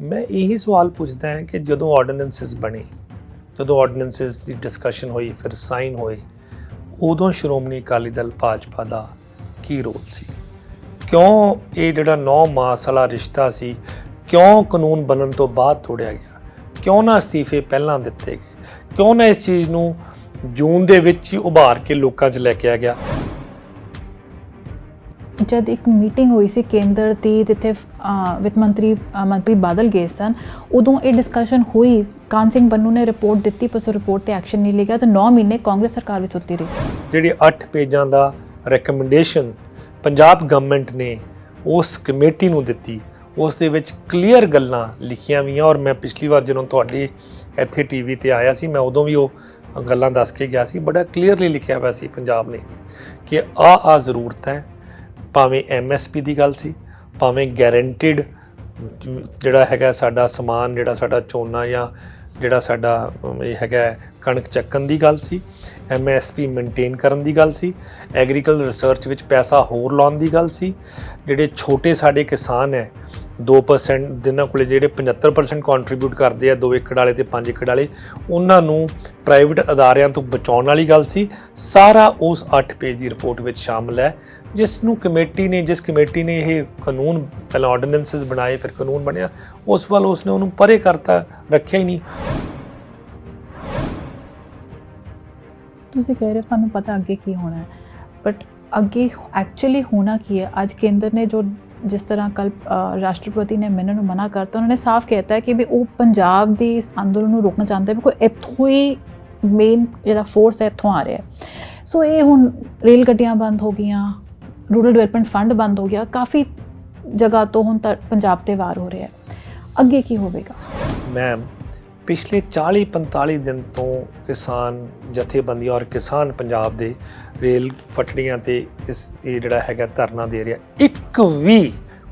मैं यही सवाल पूछता है कि ਜਦੋਂ ਆਰਡੀਨੈਂਸਿਸ ਬਣੇ, ਜਦੋਂ ਆਰਡੀਨੈਂਸਿਸ ਦੀ ਡਿਸਕਸ਼ਨ ਹੋਈ, ਫਿਰ ਸਾਈਨ ਹੋਏ, ਉਦੋਂ ਸ਼੍ਰੋਮਣੀ ਅਕਾਲੀ ਦਲ ਭਾਜਪਾ ਦਾ ਕੀ ਰੋਲ ਸੀ? ਕਿਉਂ ਇਹ ਜਿਹੜਾ 9 ਮਾਸ ਵਾਲਾ ਰਿਸ਼ਤਾ ਸੀ, ਕਿਉਂ ਕਾਨੂੰਨ ਬਣਨ ਤੋਂ ਬਾਅਦ ਤੋੜਿਆ ਗਿਆ? ਕਿਉਂ ਨਾ ਅਸਤੀਫੇ ਪਹਿਲਾਂ ਦਿੱਤੇ ਗਏ? ਕਿਉਂ ਨਾ ਇਸ ਚੀਜ਼ ਨੂੰ ਜੂਨ ਦੇ ਵਿੱਚ ਹੀ ਉਭਾਰ ਕੇ ਲੋਕਾਂ 'ਚ ਲੈ ਕੇ ਆ ਗਿਆ? जब एक मीटिंग हुई सी केंद्र की जिथे वित्त मंत्री मनप्रीत बादल गए सन, उदों ये डिस्कशन हुई। कान सिंह बन्नू ने रिपोर्ट दी, पर उस रिपोर्ट ते एक्शन नहीं लिया, तो 9 महीने कांग्रेस सरकार भी सुत्ती रही। ਜਿਹੜੀ 8 ਪੇਜਾਂ ਦਾ ਰეკਮੈਂਡੇਸ਼ਨ ਪੰਜਾਬ ਗਵਰਨਮੈਂਟ ਨੇ ਉਸ ਕਮੇਟੀ ਨੂੰ ਦਿੱਤੀ, ਉਸ ਦੇ ਵਿੱਚ ਕਲੀਅਰ ਗੱਲਾਂ ਲਿਖੀਆਂ ਵੀ ਆ। ਔਰ ਮੈਂ ਪਿਛਲੀ ਵਾਰ ਜਦੋਂ ਤੁਹਾਡੇ ਇੱਥੇ ਟੀਵੀ ਤੇ ਆਇਆ ਸੀ, ਮੈਂ ਉਦੋਂ ਵੀ ਉਹ ਗੱਲਾਂ ਦੱਸ ਕੇ ਗਿਆ ਸੀ। ਬੜਾ ਕਲੀਅਰਲੀ ਲਿਖਿਆ ਹੋਇਆ ਸੀ ਪੰਜਾਬ ਨੇ ਕਿ ਆ ਜ਼ਰੂਰਤ ਹੈ। ਭਾਵੇਂ MSP ਦੀ ਗੱਲ ਸੀ, ਭਾਵੇਂ ਗੈਰੰਟਿਡ ਜਿਹੜਾ ਹੈਗਾ ਸਾਡਾ ਸਮਾਨ, ਜਿਹੜਾ ਸਾਡਾ ਝੋਨਾ ਜਾਂ ਜਿਹੜਾ ਸਾਡਾ ਇਹ ਹੈਗਾ ਕਣਕ ਚੱਕਣ ਦੀ ਗੱਲ ਸੀ, MSP ਮੇਨਟੇਨ ਕਰਨ ਦੀ ਗੱਲ ਸੀ, ਐਗਰੀਕਲਚਰ ਰਿਸਰਚ ਵਿੱਚ ਪੈਸਾ ਹੋਰ ਲਾਉਣ ਦੀ ਗੱਲ ਸੀ। ਜਿਹੜੇ ਛੋਟੇ ਸਾਡੇ ਕਿਸਾਨ ਹੈ 2% ਜਿਨ੍ਹਾਂ ਕੋਲ ਜਿਹੜੇ 75% ਕੰਟਰੀਬਿਊਟ ਕਰਦੇ ਆ 2 ਏਕੜ ਵਾਲੇ ਤੇ 5 ਏਕੜ ਵਾਲੇ, ਉਹਨਾਂ ਨੂੰ ਪ੍ਰਾਈਵੇਟ ਅਦਾਰਿਆਂ ਤੋਂ ਬਚਾਉਣ ਵਾਲੀ ਗੱਲ ਸੀ। ਸਾਰਾ ਉਸ 8 ਪੇਜ ਦੀ ਰਿਪੋਰਟ ਵਿੱਚ ਸ਼ਾਮਲ ਹੈ, ਜਿਸ ਕਮੇਟੀ ਨੇ ਇਹ ਕਾਨੂੰਨ ਪਹਿਲਾਂ ਆਰਡੀਨੈਂਸਿਸ ਬਣਾਏ, ਫਿਰ ਕਾਨੂੰਨ ਬਣਿਆ, ਉਸ ਵੱਲ ਉਸਨੇ ਉਹਨੂੰ ਪਰੇ ਕਰਤਾ, ਰੱਖਿਆ ਹੀ ਨਹੀਂ। ਤੁਸੀਂ ਕਹਿ ਰਹੇ ਹੋ ਤੁਹਾਨੂੰ ਪਤਾ ਅੱਗੇ ਕੀ ਹੋਣਾ ਹੈ, ਬਟ ਅੱਗੇ ਐਕਚੁਅਲੀ ਹੋਣਾ ਕੀ ਹੈ? ਅੱਜ ਕੇਂਦਰ ਨੇ ਜੋ जिस तरह कल राष्ट्रपति ने मैंने मना करता, उन्होंने साफ कहता है कि भी वो पंजाब की इस आंदोलन को रोकना चाहते हैं, कोई इत्थों ही मेन जो फोर्स है इत्थों आ रहा है। सो ये हुण रेल गड्डियां बंद हो गई, रूरल डिवेलपमेंट फंड बंद हो गया, काफ़ी जगह तो हुण पंजाब ते वार हो रहा है। अगे की होवेगा? मैम, पिछले 40-45 दिन तो किसान जथेबंदियां और किसान पंजाब दे रेल पटड़ियां ते इस ये जिहड़ा हैगा धरना दे रहा, एक भी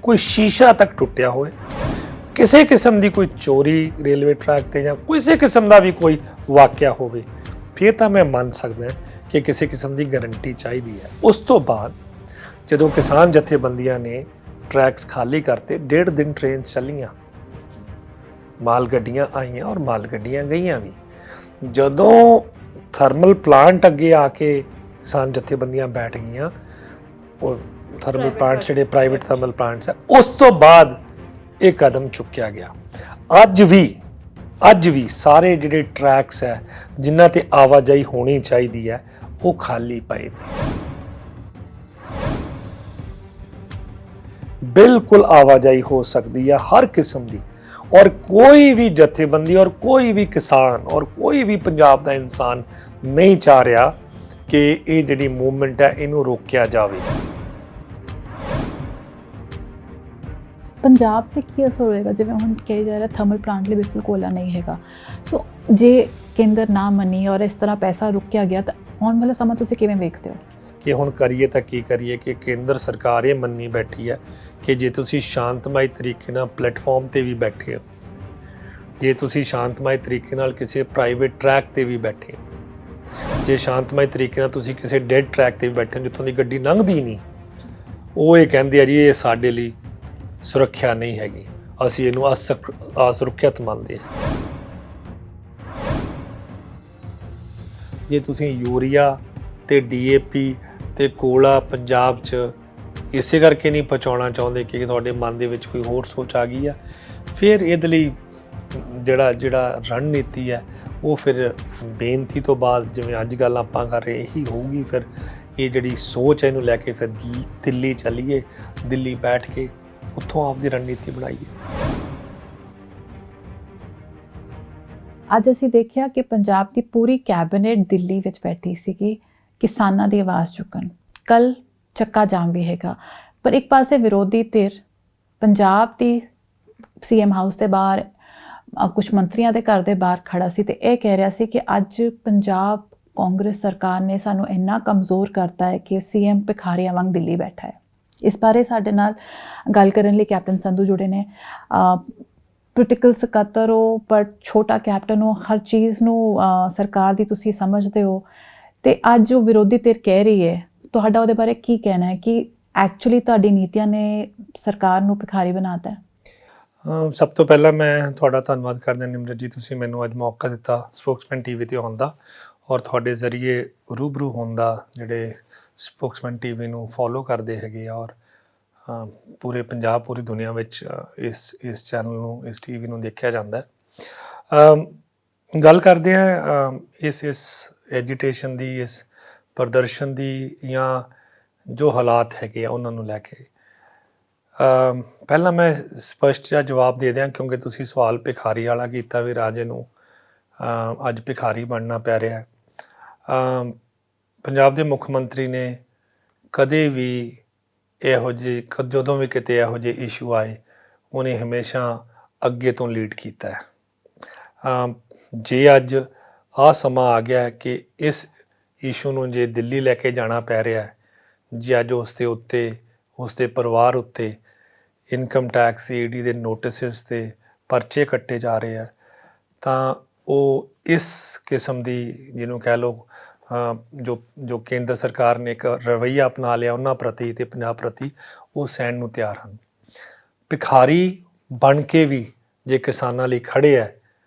कोई शीशा तक टुटिया होए, किसी किस्म की कोई चोरी रेलवे ट्रैक ते या किसी किस्म का भी कोई वाक़या होवे, फिर तो मैं मान सकदा कि किसी किस्म की गारंटी चाहिए है। उस तो बाद जदों किसान जथेबंदियां ने ट्रैक्स खाली करते, 1.5 दिन ट्रेन चलियां, माल गड्डियां आईयां और माल गड्डियां गईयां भी। जदों थर्मल प्लांट अगे आके किसान जथेबंदियां बैठ गईयां, और थर्मल प्लांट ਜਿਹੜੇ ਪ੍ਰਾਈਵੇਟ ਥਰਮਲ ਪਲਾਂਟਸ ਹੈ, ਉਸ ਤੋਂ ਬਾਅਦ ਇਹ ਕਦਮ ਚੁੱਕਿਆ ਗਿਆ। ਅੱਜ ਵੀ ਸਾਰੇ ਜਿਹੜੇ ਟਰੈਕਸ ਹੈ ਜਿਨ੍ਹਾਂ ਤੇ ਆਵਾਜਾਈ ਹੋਣੀ ਚਾਹੀਦੀ ਹੈ ਉਹ ਖਾਲੀ ਪਏ ਨੇ। ਬਿਲਕੁਲ ਆਵਾਜਾਈ ਹੋ ਸਕਦੀ ਹੈ ਹਰ ਕਿਸਮ ਦੀ, और कोई भी जथेबंदी और कोई भी किसान और कोई भी पंजाब का इंसान नहीं चाह रहा कि ये जिहड़ी मूवमेंट है इनू रोकिया जाए। पंजाब ते की असर होएगा? जिवें हुण कही जा रहा थर्मल प्लांट लिए बिल्कुल कोला नहीं हैगा। सो जे केंद्र ना मनी और इस तरह पैसा रुकिया गया, तो आने वाला समा तुसीं किवें वेखदे हो? कि हुण करिए तां की करिए कि केंद्र सरकार ये मन्नी बैठी है कि जे तुसीं शांतमई तरीके नाल प्लेटफॉर्म ते भी बैठे हो, जे तुसीं शांतमई तरीके नाल किसी प्राइवेट ट्रैक ते भी बैठे हो, जे शांतमई तरीके नाल तुसीं किसी डेड ट्रैक ते भी बैठे हो जिੱਥੋਂ ਦੀ ਗੱਡੀ ਲੰਘਦੀ ਨਹੀਂ, ਉਹ ਇਹ ਕਹਿੰਦੇ ਆ ਜੀ ਇਹ ਸਾਡੇ ਲਈ ਸੁਰੱਖਿਆ ਨਹੀਂ ਹੈਗੀ, ਅਸੀਂ ਇਹਨੂੰ ਅਸੁਰੱਖਿਅਤ ਮੰਨਦੇ ਹਾਂ। ਜੇ ਤੁਸੀਂ ਯੂਰੀਆ ਤੇ DAP ਤੇ ਕੋਲਾ ਪੰਜਾਬ 'ਚ ਇਸੇ ਕਰਕੇ ਨਹੀਂ ਪਹੁੰਚਾਉਣਾ ਚਾਹੁੰਦੇ ਕਿ ਤੁਹਾਡੇ ਮਨ ਦੇ ਵਿੱਚ ਕੋਈ ਹੋਰ ਸੋਚ ਆ ਗਈ ਆ, ਫਿਰ ਇਹਦੇ ਲਈ ਜਿਹੜਾ ਰਣਨੀਤੀ ਹੈ ਉਹ ਫਿਰ ਬੇਨਤੀ ਤੋਂ ਬਾਅਦ ਜਿਵੇਂ ਅੱਜ ਗੱਲ ਆਪਾਂ ਕਰ ਰਹੇ ਇਹੀ ਹੋਊਗੀ। ਫਿਰ ਇਹ ਜਿਹੜੀ ਸੋਚ ਹੈ ਇਹਨੂੰ ਲੈ ਕੇ ਫਿਰ ਦਿੱਲੀ ਚੱਲੀਏ, ਦਿੱਲੀ ਬੈਠ ਕੇ ਉੱਥੋਂ ਆਪਦੀ ਰਣਨੀਤੀ ਬਣਾਈਏ। ਅੱਜ ਅਸੀਂ ਦੇਖਿਆ ਕਿ ਪੰਜਾਬ ਦੀ ਪੂਰੀ ਕੈਬਨਿਟ ਦਿੱਲੀ ਵਿੱਚ ਬੈਠੀ ਸੀਗੀ ਕਿਸਾਨਾਂ ਦੀ ਆਵਾਜ਼ ਚੁੱਕਣ। ਕੱਲ ਚੱਕਾ ਜਾਮ ਵੀ ਹੈਗਾ, ਪਰ ਇੱਕ ਪਾਸੇ ਵਿਰੋਧੀ ਧਿਰ ਪੰਜਾਬ ਦੀ CM ਹਾਊਸ ਦੇ ਬਾਹਰ ਕੁਝ ਮੰਤਰੀਆਂ ਦੇ ਘਰ ਦੇ ਬਾਹਰ ਖੜਾ ਸੀ ਤੇ ਇਹ ਕਹਿ ਰਿਹਾ ਸੀ ਕਿ ਅੱਜ ਪੰਜਾਬ ਕਾਂਗਰਸ ਸਰਕਾਰ ਨੇ ਸਾਨੂੰ ਇੰਨਾ ਕਮਜ਼ੋਰ ਕਰਤਾ ਹੈ ਕਿ CM ਭਿਖਾਰੀਆਂ ਵਾਂਗ ਦਿੱਲੀ ਬੈਠਾ ਹੈ। ਇਸ ਬਾਰੇ ਸਾਡੇ ਨਾਲ ਗੱਲ ਕਰਨ ਲਈ ਕੈਪਟਨ ਸੰਧੂ ਜੁੜੇ ਨੇ। ਪੋਲੀਟੀਕਲ ਸਕੱਤਰ ਹੋ ਪਰ ਛੋਟਾ ਕੈਪਟਨ ਹੋ, ਹਰ ਚੀਜ਼ ਨੂੰ ਸਰਕਾਰ ਦੀ ਤੁਸੀਂ ਸਮਝਦੇ ਹੋ, ਤੇ ਅੱਜ ਜੋ ਵਿਰੋਧੀ ਧਿਰ ਕਹਿ ਰਹੀ ਹੈ ਤੁਹਾਡਾ ਉਹਦੇ ਬਾਰੇ ਕੀ ਕਹਿਣਾ ਹੈ ਕਿ ਐਕਚੁਅਲੀ ਤੁਹਾਡੀ ਨੀਤੀਆਂ ਨੇ ਸਰਕਾਰ ਨੂੰ ਭਿਖਾਰੀ ਬਣਾਤਾ ਹੈ? ਸਭ ਤੋਂ ਪਹਿਲਾਂ ਮੈਂ ਤੁਹਾਡਾ ਧੰਨਵਾਦ ਕਰਦਾ ਨਿਮਰਤ ਜੀ, ਤੁਸੀਂ ਮੈਨੂੰ ਅੱਜ ਮੌਕਾ ਦਿੱਤਾ ਸਪੋਕਸਮੈਨ ਟੀਵੀ ਤੇ ਆਉਣ ਦਾ ਔਰ ਤੁਹਾਡੇ ਜ਼ਰੀਏ ਰੂਬਰੂ ਹੋਣ ਦਾ, ਜਿਹੜੇ ਸਪੋਕਸਮੈਨ ਟੀਵੀ ਨੂੰ ਫੋਲੋ ਕਰਦੇ ਹੈਗੇ ਆ ਔਰ ਪੂਰੇ ਪੰਜਾਬ, ਪੂਰੀ ਦੁਨੀਆ ਵਿੱਚ ਇਸ ਚੈਨਲ ਨੂੰ, ਇਸ ਟੀਵੀ ਨੂੰ ਦੇਖਿਆ ਜਾਂਦਾ ਹੈ। ਗੱਲ ਕਰਦੇ ਹਾਂ ਇਸ ਐਜੀਟੇਸ਼ਨ ਦੀ, ਇਸ ਪ੍ਰਦਰਸ਼ਨ ਦੀ, ਜਾਂ ਜੋ ਹਾਲਾਤ ਹੈਗੇ ਆ ਉਹਨਾਂ ਨੂੰ ਲੈ ਕੇ। ਪਹਿਲਾਂ ਮੈਂ ਸਪਸ਼ਟ ਜਿਹਾ ਜਵਾਬ ਦੇ ਦਿਆਂ, ਕਿਉਂਕਿ ਤੁਸੀਂ ਸਵਾਲ ਭਿਖਾਰੀ ਵਾਲਾ ਕੀਤਾ ਵੀ ਰਾਜੇ ਨੂੰ ਅੱਜ ਭਿਖਾਰੀ ਬਣਨਾ ਪੈ ਰਿਹਾ। ਪੰਜਾਬ ਦੇ ਮੁੱਖ ਮੰਤਰੀ ਨੇ ਕਦੇ ਵੀ ਇਹੋ ਜਿਹੇ, ਜਦੋਂ ਵੀ ਕਿਤੇ ਇਹੋ ਜਿਹੇ ਇਸ਼ੂ ਆਏ, ਉਹਨੇ ਹਮੇਸ਼ਾ ਅੱਗੇ ਤੋਂ ਲੀਡ ਕੀਤਾ ਹੈ। ਜੇ ਅੱਜ ਆਹ ਸਮਾਂ ਆ ਗਿਆ ਕਿ ਇਸ ਇਸ਼ੂ ਨੂੰ ਜੇ ਦਿੱਲੀ ਲੈ ਕੇ ਜਾਣਾ ਪੈ ਰਿਹਾ ਹੈ, ਜੇ ਅੱਜ ਉਸ ਦੇ ਉੱਤੇ, ਉਸ ਦੇ ਪਰਿਵਾਰ ਉੱਤੇ ਇਨਕਮ ਟੈਕਸ, ED ਦੇ ਨੋਟਿਸਿਸ 'ਤੇ ਪਰਚੇ ਕੱਟੇ ਜਾ ਰਹੇ ਆ, ਤਾਂ ਉਹ ਇਸ ਕਿਸਮ ਦੀ, ਜਿਹਨੂੰ ਕਹਿ ਲਓ, ਜੋ ਕੇਂਦਰ ਸਰਕਾਰ ਨੇ ਇੱਕ ਰਵੱਈਆ ਅਪਣਾ ਲਿਆ ਉਹਨਾਂ ਪ੍ਰਤੀ ਅਤੇ ਪੰਜਾਬ ਪ੍ਰਤੀ, ਉਹ ਸਹਿਣ ਨੂੰ ਤਿਆਰ ਹਨ। ਭਿਖਾਰੀ ਬਣ ਕੇ ਵੀ ਜੇ ਕਿਸਾਨਾਂ ਲਈ ਖੜ੍ਹੇ ਹੈ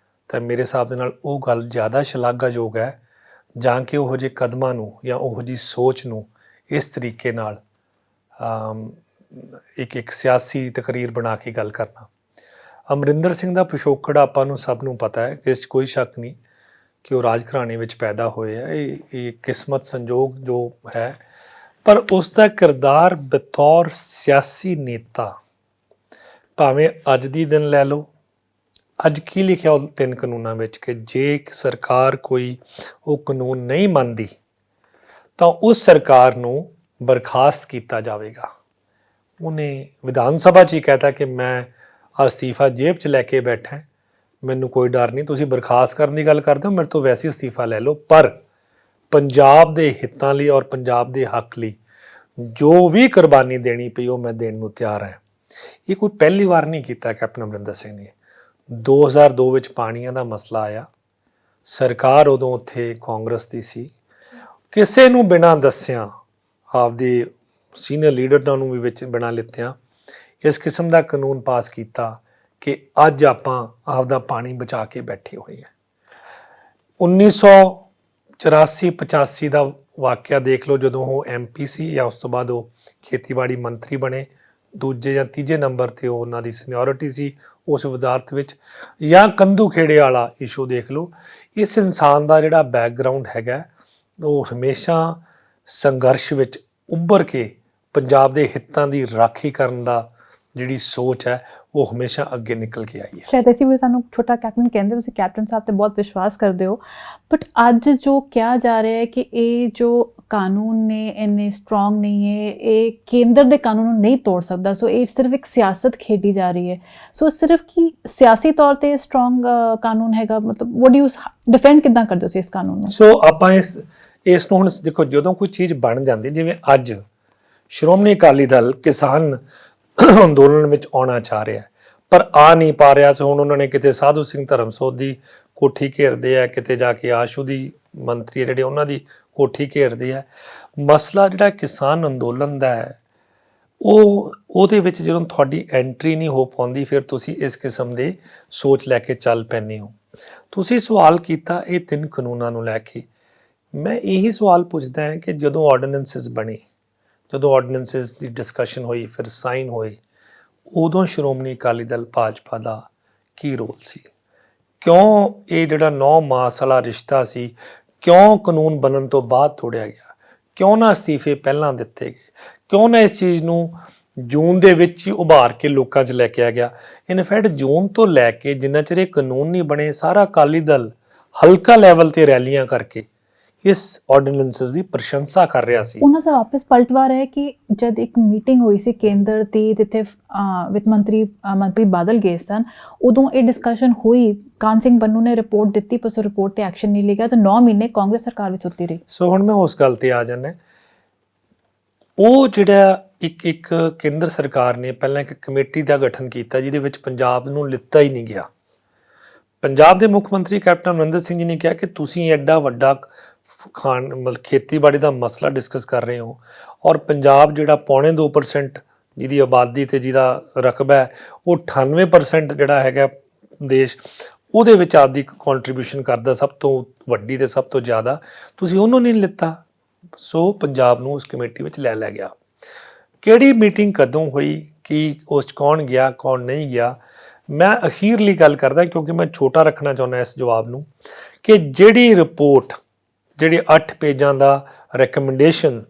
ਤਾਂ ਮੇਰੇ ਹਿਸਾਬ ਦੇ ਨਾਲ ਉਹ ਗੱਲ ਜ਼ਿਆਦਾ ਸ਼ਲਾਘਾਯੋਗ ਹੈ, ਜਾਂ ਕਿ ਉਹੋ ਜਿਹੇ ਕਦਮਾਂ ਨੂੰ ਜਾਂ ਉਹੋ ਜਿਹੀ ਸੋਚ ਨੂੰ ਇਸ ਤਰੀਕੇ ਨਾਲ ਇੱਕ ਸਿਆਸੀ ਤਕਰੀਰ ਬਣਾ ਕੇ ਗੱਲ ਕਰਨਾ। ਅਮਰਿੰਦਰ ਸਿੰਘ ਦਾ ਪਿਛੋਕੜ ਆਪਾਂ ਨੂੰ ਸਭ ਨੂੰ ਪਤਾ ਹੈ, ਇਸ 'ਚ ਕੋਈ ਸ਼ੱਕ ਨਹੀਂ ਕਿ ਉਹ ਰਾਜ ਘਰਾਣੇ ਵਿੱਚ ਪੈਦਾ ਹੋਏ ਹੈ। ਇਹ ਕਿਸਮਤ, ਸੰਜੋਗ ਜੋ ਹੈ, ਪਰ ਉਸ ਦਾ ਕਿਰਦਾਰ ਬਤੌਰ ਸਿਆਸੀ ਨੇਤਾ, ਭਾਵੇਂ ਅੱਜ ਦੀ ਦਿਨ ਲੈ ਲਓ, ਅੱਜ ਕੀ ਲਿਖਿਆ ਉਹ 3 ਕਾਨੂੰਨਾਂ ਵਿੱਚ ਕਿ ਜੇ ਇੱਕ ਸਰਕਾਰ ਕੋਈ ਉਹ ਕਾਨੂੰਨ ਨਹੀਂ ਮੰਨਦੀ ਤਾਂ ਉਸ ਸਰਕਾਰ ਨੂੰ ਬਰਖਾਸਤ ਕੀਤਾ ਜਾਵੇਗਾ। ਉਹਨੇ ਵਿਧਾਨ ਸਭਾ 'ਚ ਹੀ ਕਹਿਤਾ ਕਿ ਮੈਂ ਅਸਤੀਫਾ ਜੇਬ 'ਚ ਲੈ ਕੇ ਬੈਠਾ, ਮੈਨੂੰ ਕੋਈ ਡਰ ਨਹੀਂ, ਤੁਸੀਂ ਬਰਖਾਸਤ ਕਰਨ ਦੀ ਗੱਲ ਕਰਦੇ ਹੋ, ਮੇਰੇ ਤੋਂ ਵੈਸੇ ਅਸਤੀਫਾ ਲੈ ਲਓ, ਪਰ ਪੰਜਾਬ ਦੇ ਹਿੱਤਾਂ ਲਈ ਔਰ ਪੰਜਾਬ ਦੇ ਹੱਕ ਲਈ ਜੋ ਵੀ ਕੁਰਬਾਨੀ ਦੇਣੀ ਪਈ ਉਹ ਮੈਂ ਦੇਣ ਨੂੰ ਤਿਆਰ ਹਾਂ। ਇਹ ਕੋਈ ਪਹਿਲੀ ਵਾਰ ਨਹੀਂ ਕੀਤਾ ਕੈਪਟਨ ਅਮਰਿੰਦਰ ਸਿੰਘ ਨੇ। 2002 ਵਿੱਚ ਪਾਣੀਆਂ ਦਾ ਮਸਲਾ ਆਇਆ, ਸਰਕਾਰ ਉਦੋਂ ਉੱਥੇ ਕਾਂਗਰਸ ਦੀ ਸੀ, ਕਿਸੇ ਨੂੰ ਬਿਨਾਂ ਦੱਸਿਆਂ, ਆਪਦੇ ਸੀਨੀਅਰ ਲੀਡਰਾਂ ਨੂੰ ਵੀ ਵਿੱਚ ਬਿਨਾਂ ਲਿੱਤਿਆਂ ਇਸ ਕਿਸਮ ਦਾ ਕਾਨੂੰਨ ਪਾਸ ਕੀਤਾ ਕਿ ਅੱਜ ਆਪਾਂ ਆਪਦਾ ਪਾਣੀ ਬਚਾ ਕੇ ਬੈਠੇ ਹੋਏ ਹਾਂ। 1984-85 ਦਾ ਵਾਕਿਆ ਦੇਖ ਲਓ, ਜਦੋਂ ਉਹ MP ਸੀ ਜਾਂ ਉਸ ਤੋਂ ਬਾਅਦ ਉਹ ਖੇਤੀਬਾੜੀ ਮੰਤਰੀ ਬਣੇ, ਦੂਜੇ ਜਾਂ ਤੀਜੇ ਨੰਬਰ 'ਤੇ ਉਹਨਾਂ ਦੀ ਸੀਨੀਅਰਿਟੀ ਸੀ ਉਸ ਵਜ਼ਾਰਤ ਵਿੱਚ। ਜਾਂ ਕੰਧੂ ਖੇੜੇ ਵਾਲਾ ਇਸ਼ੂ ਦੇਖ ਲਓ। ਇਸ ਇਨਸਾਨ ਦਾ ਜਿਹੜਾ ਬੈਕਗਰਾਊਂਡ ਹੈਗਾ, ਉਹ ਹਮੇਸ਼ਾ ਸੰਘਰਸ਼ ਵਿੱਚ ਉੱਭਰ ਕੇ ਪੰਜਾਬ ਦੇ ਹਿੱਤਾਂ ਦੀ ਰਾਖੀ ਕਰਨ ਦਾ ਜਿਹੜੀ ਸੋਚ ਹੈ ਉਹ ਹਮੇਸ਼ਾ ਅੱਗੇ ਨਿਕਲ ਕੇ ਆਈ ਹੈ। ਸ਼ਾਇਦ ਅਸੀਂ ਵੀ ਸਾਨੂੰ ਛੋਟਾ ਕੈਪਟਨ ਕਹਿੰਦੇ, ਤੁਸੀਂ ਕੈਪਟਨ ਸਾਹਿਬ ਤੇ ਬਹੁਤ ਵਿਸ਼ਵਾਸ ਕਰਦੇ ਹੋ, ਬਟ ਅੱਜ ਜੋ ਕਿਹਾ ਜਾ ਰਿਹਾ ਹੈ ਕਿ ਇਹ ਜੋ ਕਾਨੂੰਨ ਨੇ ਇੰਨੇ ਸਟਰੋਂਗ ਨਹੀਂ ਹੈ, ਇਹ ਕੇਂਦਰ ਦੇ ਕਾਨੂੰਨ ਨੂੰ ਨਹੀਂ ਤੋੜ ਸਕਦਾ, ਸੋ ਇਹ ਸਿਰਫ ਇੱਕ ਸਿਆਸਤ ਖੇਡੀ ਜਾ ਰਹੀ ਹੈ। ਸੋ ਸਿਰਫ ਕੀ ਸਿਆਸੀ ਤੌਰ ਤੇ ਸਟਰੋਂਗ ਕਾਨੂੰਨ ਹੈਗਾ, ਮਤਲਬ ਵਾਟ ਡੂ ਯੂ ਡਿਫੈਂਡ ਕਿੱਦਾਂ ਕਰਦੇ ਹੋ ਤੁਸੀਂ ਇਸ ਕਾਨੂੰਨ ਨੂੰ? ਸੋ ਆਪਾਂ ਇਸ ਨੂੰ ਹੁਣ ਦੇਖੋ, ਜਦੋਂ ਕੋਈ ਚੀਜ਼ ਬਣ ਜਾਂਦੀ, ਜਿਵੇਂ ਅੱਜ ਸ਼੍ਰੋਮਣੀ ਅਕਾਲੀ ਦਲ ਕਿਸਾਨ ਅੰਦੋਲਨ ਵਿੱਚ ਆਉਣਾ ਚਾਹ ਰਿਹਾ ਪਰ ਆ ਨਹੀਂ ਪਾ ਰਿਹਾ, ਸੋ ਹੁਣ ਉਹਨਾਂ ਨੇ ਕਿਤੇ ਸਾਧੂ ਸਿੰਘ ਧਰਮਸੋਤ ਦੀ ਕੋਠੀ ਘੇਰਦੇ ਆ, ਕਿਤੇ ਜਾ ਕੇ ਆਸ਼ੂ ਦੀ ਮੰਤਰੀ ਜਿਹੜੇ ਉਹਨਾਂ ਦੀ ਕੋਠੀ ਘੇਰਦੇ ਆ। ਮਸਲਾ ਜਿਹੜਾ ਕਿਸਾਨ ਅੰਦੋਲਨ ਦਾ ਹੈ, ਉਹਦੇ ਵਿੱਚ ਜਦੋਂ ਤੁਹਾਡੀ ਐਂਟਰੀ ਨਹੀਂ ਹੋ ਪਾਉਂਦੀ, ਫਿਰ ਤੁਸੀਂ ਇਸ ਕਿਸਮ ਦੇ ਸੋਚ ਲੈ ਕੇ ਚੱਲ ਪੈਂਦੇ ਹੋ। ਤੁਸੀਂ ਸਵਾਲ ਕੀਤਾ ਇਹ 3 ਕਾਨੂੰਨਾਂ ਨੂੰ ਲੈ ਕੇ, ਮੈਂ ਇਹੀ ਸਵਾਲ ਪੁੱਛਦਾ ਹਾਂ ਕਿ ਜਦੋਂ ਆਰਡੀਨੈਂਸਿਸ ਬਣੇ, ਜਦੋਂ ਆਰਡੀਨੈਂਸਿਸ ਦੀ ਡਿਸਕਸ਼ਨ ਹੋਈ, ਫਿਰ ਸਾਈਨ ਹੋਏ, ਉਦੋਂ ਸ਼੍ਰੋਮਣੀ ਅਕਾਲੀ ਦਲ ਭਾਜਪਾ ਦਾ ਕੀ ਰੋਲ ਸੀ? ਕਿਉਂ ਇਹ ਜਿਹੜਾ 9 ਮਾਸ ਵਾਲਾ ਰਿਸ਼ਤਾ ਸੀ, ਕਿਉਂ ਕਾਨੂੰਨ ਬਣਨ ਤੋਂ ਬਾਅਦ ਤੋੜਿਆ ਗਿਆ? ਕਿਉਂ ਨਾ ਅਸਤੀਫੇ ਪਹਿਲਾਂ ਦਿੱਤੇ ਗਏ? ਕਿਉਂ ਨਾ ਇਸ ਚੀਜ਼ ਨੂੰ ਜੂਨ ਦੇ ਵਿੱਚ ਹੀ ਉਭਾਰ ਕੇ ਲੋਕਾਂ 'ਚ ਲੈ ਕੇ ਆ ਗਿਆ? ਇਨਫੈਕਟ ਜੂਨ ਤੋਂ ਲੈ ਕੇ ਜਿੰਨਾ ਚਿਰ ਇਹ ਕਾਨੂੰਨ ਨਹੀਂ ਬਣੇ, ਸਾਰਾ ਅਕਾਲੀ ਦਲ ਹਲਕਾ ਲੈਵਲ 'ਤੇ ਰੈਲੀਆਂ ਕਰਕੇ ਇਸ ਆਰਡੀਨੈਂਸਿਸ ਦੀ ਪ੍ਰਸ਼ੰਸਾ ਕਰ ਰਿਹਾ ਸੀ। ਉਹਨਾਂ ਦਾ ਵਾਪਸ ਪਲਟਵਾਰ ਹੈ ਕਿ ਜਦ ਇੱਕ ਮੀਟਿੰਗ ਹੋਈ ਸੀ ਕੇਂਦਰ ਦੀ, ਜਿੱਥੇ ਵਿੱਤ ਮੰਤਰੀ ਬਾਦਲ ਗਏ ਸਨ, ਉਦੋਂ ਇਹ ਡਿਸਕਸ਼ਨ ਹੋਈ, ਕਾਨ ਸਿੰਘ ਬੰਨੂ ਨੇ ਰਿਪੋਰਟ ਦਿੱਤੀ, ਪਰ ਉਸ ਰਿਪੋਰਟ ਤੇ ਐਕਸ਼ਨ ਨਹੀਂ ਲਿਆ, ਤਾਂ 9 ਮਹੀਨੇ ਕਾਂਗਰਸ ਸਰਕਾਰ ਵੀ ਸੁੱਤੀ ਰਹੀ। ਸੋ ਹੁਣ ਮੈਂ ਉਸ ਗੱਲ ਤੇ ਆ ਜਾਂਦਾ, ਉਹ ਜਿਹੜਾ ਇੱਕ ਕੇਂਦਰ ਸਰਕਾਰ ਨੇ ਪਹਿਲਾਂ ਇੱਕ ਕਮੇਟੀ ਦਾ ਗਠਨ ਕੀਤਾ ਜਿਹਦੇ ਵਿੱਚ ਪੰਜਾਬ ਨੂੰ ਲਿੱਤਾ ਹੀ ਨਹੀਂ ਗਿਆ। ਪੰਜਾਬ ਦੇ ਮੁੱਖ ਮੰਤਰੀ ਕੈਪਟਨ ਅਮਰਿੰਦਰ ਸਿੰਘ ਜੀ ਨੇ ਕਿਹਾ ਕਿ ਤੁਸੀਂ ਐਡਾ ਵੱਡਾ ਖੇਤੀਬਾੜੀ ਦਾ ਮਸਲਾ ਡਿਸਕਸ ਕਰ ਰਹੇ ਹੋ ਔਰ ਪੰਜਾਬ ਜਿਹੜਾ 2.25% ਜਿਹਦੀ ਆਬਾਦੀ ਤੇ ਜਿਹਦਾ ਰਕਬਾ ਹੈ ਉਹ 98% ਜਿਹੜਾ ਹੈਗਾ ਦੇਸ਼, ਉਹਦੇ ਵਿੱਚ ਆਪਦੀ ਕੰਟਰੀਬਿਊਸ਼ਨ ਕਰਦਾ ਸਭ ਤੋਂ ਵੱਡੀ ਤੇ ਸਭ ਤੋਂ ਜ਼ਿਆਦਾ, ਤੁਸੀਂ ਉਹਨੂੰ ਨਹੀਂ ਲਿੱਤਾ। ਸੋ ਪੰਜਾਬ ਨੂੰ ਉਸ ਕਮੇਟੀ ਵਿੱਚ ਲੈ ਲਿਆ ਗਿਆ। ਕਿਹੜੀ ਮੀਟਿੰਗ ਕਦੋਂ ਹੋਈ, ਕੀ ਉਸ 'ਚ ਕੌਣ ਗਿਆ ਕੌਣ ਨਹੀਂ ਗਿਆ, ਮੈਂ ਅਖੀਰਲੀ ਗੱਲ ਕਰਦਾ ਕਿਉਂਕਿ ਮੈਂ ਛੋਟਾ ਰੱਖਣਾ ਚਾਹੁੰਦਾ ਇਸ ਜਵਾਬ ਨੂੰ, ਕਿ ਜਿਹੜੀ ਰਿਪੋਰਟ, ਜਿਹੜੇ 8 ਪੇਜਾਂ ਦਾ ਰეკਮੈਂਡੇਸ਼ਨ